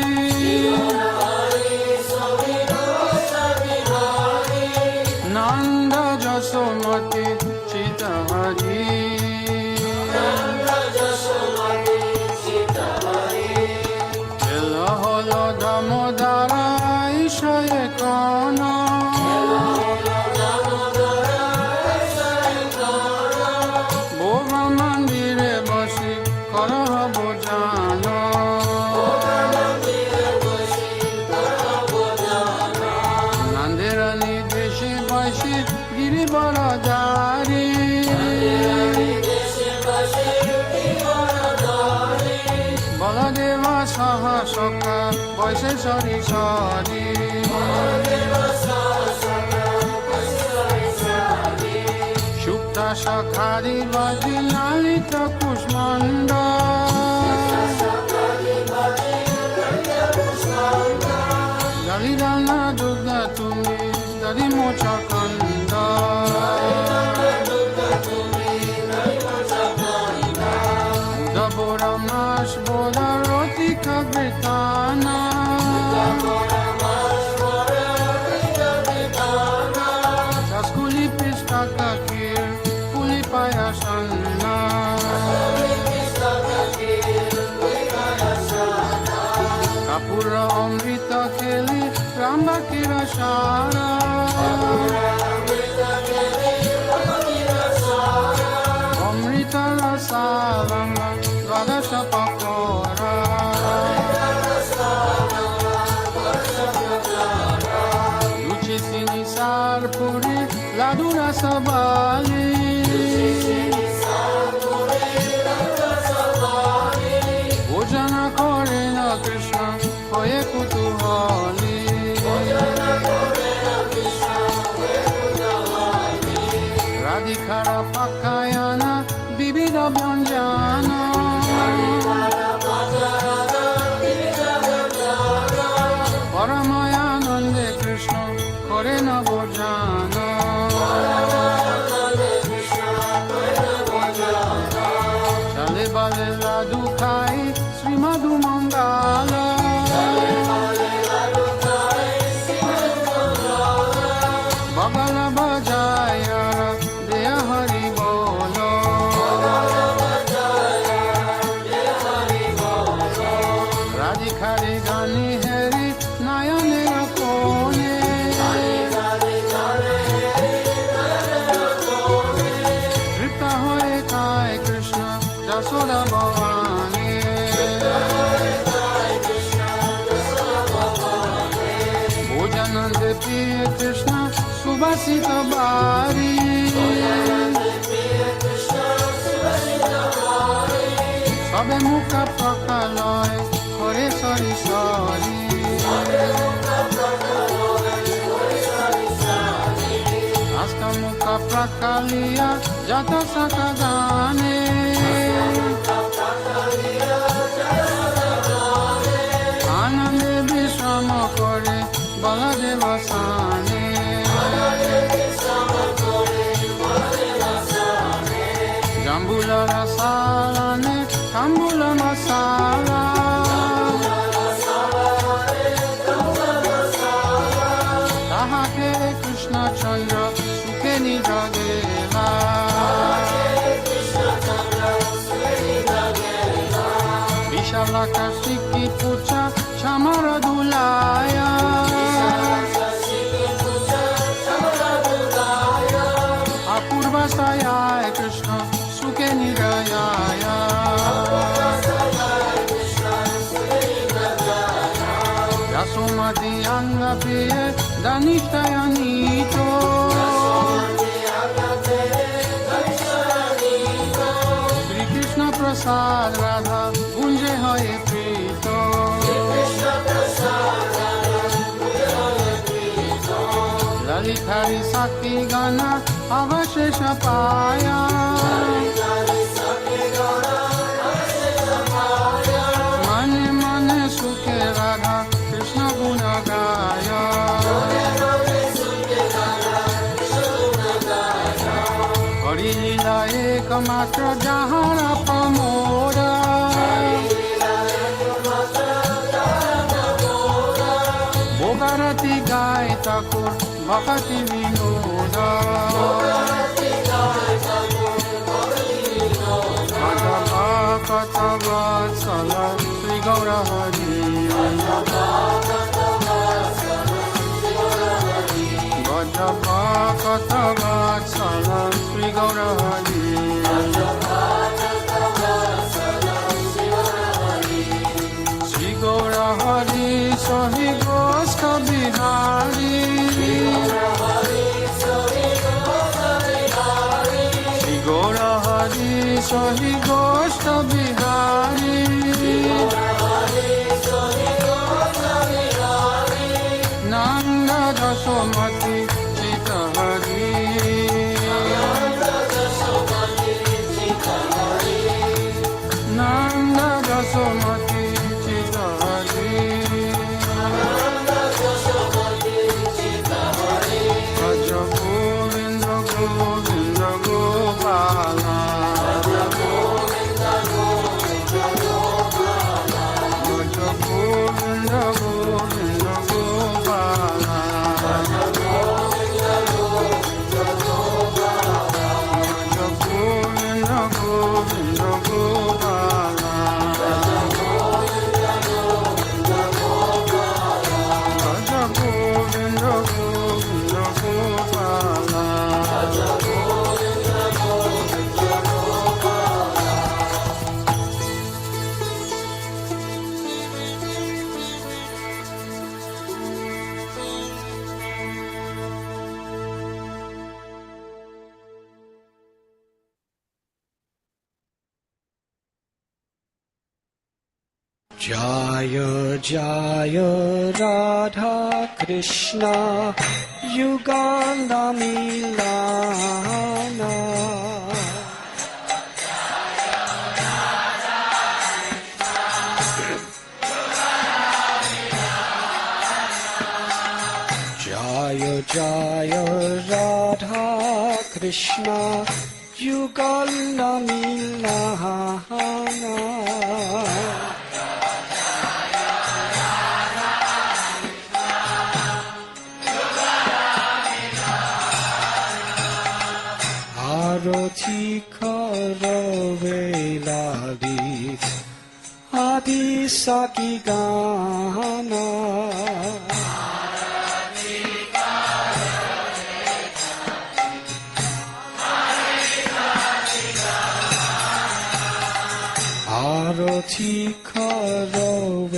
S5: Nanda Jasomati Chitahari, Dhira Damodara Ishaye Kana, Bhova Mandire Basi Karaha Bojana, Nandirani Deshi Bashi Giri Baradari, Baladeva Saha Sokha Boise Sari Sari Shukta Shakhari Vajinalita Kushmanda Dalidana Dugda Tumi Dadi Mocha Kanda Udabora Mash Boda Rotika Britana Saskuli Pistaka Kir Puli Payasana Kapura Amrita Keli Ramba Kirashara Amrita Rasalama Gadasha Pakora Luchi Sinisar Puri Ladura Sabali Bhojana Korena Krishna Hoye Kutuhali Radhikara Pakayana Bibida Byanjana Paramayanande Krishna Korena Bhojana Chale Bale Ladu Khai Sri Madhu Mangala Bagala Bajaya Deya Hari Bolo Radhikari Gani Hari Nayane Rakone Tripta Hoye Kai Krishna Jasoda Bhavani Bhojanande Priya Krishna Subhasita Bari Sabe Mukha Prakaloy Hore Sari Sari Asta Mukha Prakaliya Jata Sakagane Anande Vishrama Kore Baladeva Sane Jambula Rasalane Kambula Masala Tahake Krishna Chandra Sukhe Nijagela Vishalaka Shiki Pucha Chamara Dulaya Apurva Sayaya Krishna Sukhe Nirayaya Yasomati Anga Priye Danishtaya Nito Shri Krishna Prasad Radha Gunje Hoye Prito Lalitari Sakti Gana Avashesha Paya Mane Mane Sukhe Radha Krishna Guna Gaya Hari Lila Ekamatra Jahara Pamoda Bhogarati Gai Thakur Bhakti Vinoda Madhava Katha Vatsala Sri Gaura Hari Madhava Katha Vatsala Sri Gaura Hari Sri Gaura Hari Sahi Goska Bihari Sri Gaura Hari Sahi Goska Bihari Nanda Jasomati Chita Hari Nanda Jasomati Chita Hari Bhaja Govinda Govinda Gopala Bhaja Govinda Govinda Gopala Bhaja Govinda Govinda Gopala Bhaja Govinda Govinda Gopala Bhaja Govinda Govinda Gopala Bhaja Govinda Govinda Gopala Bhaja Govinda Govinda Gopala Bhaja Govinda Govinda Gopala.
S6: Jaya Jaya Radha Krishna Yugala Milana Jaya Jaya Radha Krishna Yugala Milana Arati Karaveladi Adi Saki Gana Arati Karaveladi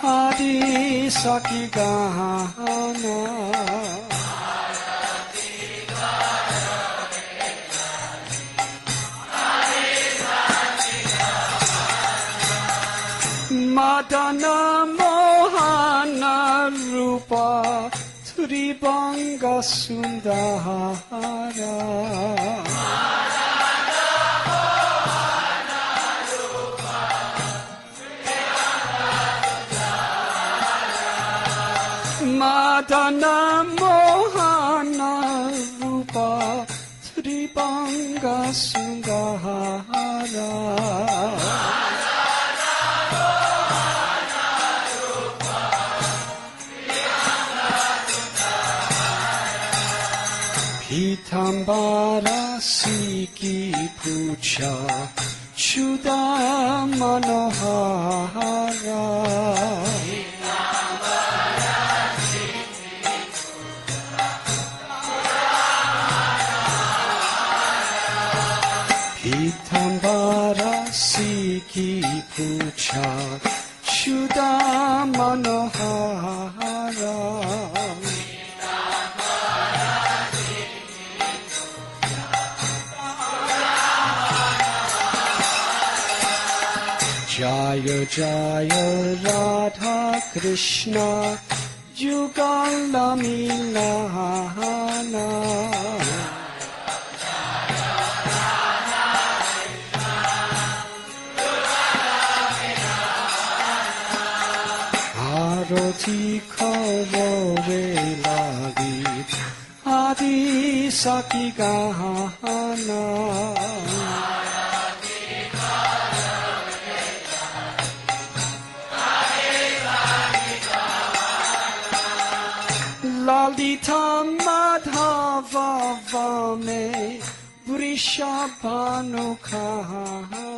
S6: Adi Saki Gana Madana Mohana Rupa Tribanga Sundara Madana Mohana Rupa Tribanga Sundara Pitambara Siki Pucha Chuda Manohara Pitambara Siki Pucha Chuda Manohara Jaya Jaya Radha Krishna Yugala Milana Arati Karaveladi Adi Saki Gana Lalita Madhava Vame Vrishabhanu Khana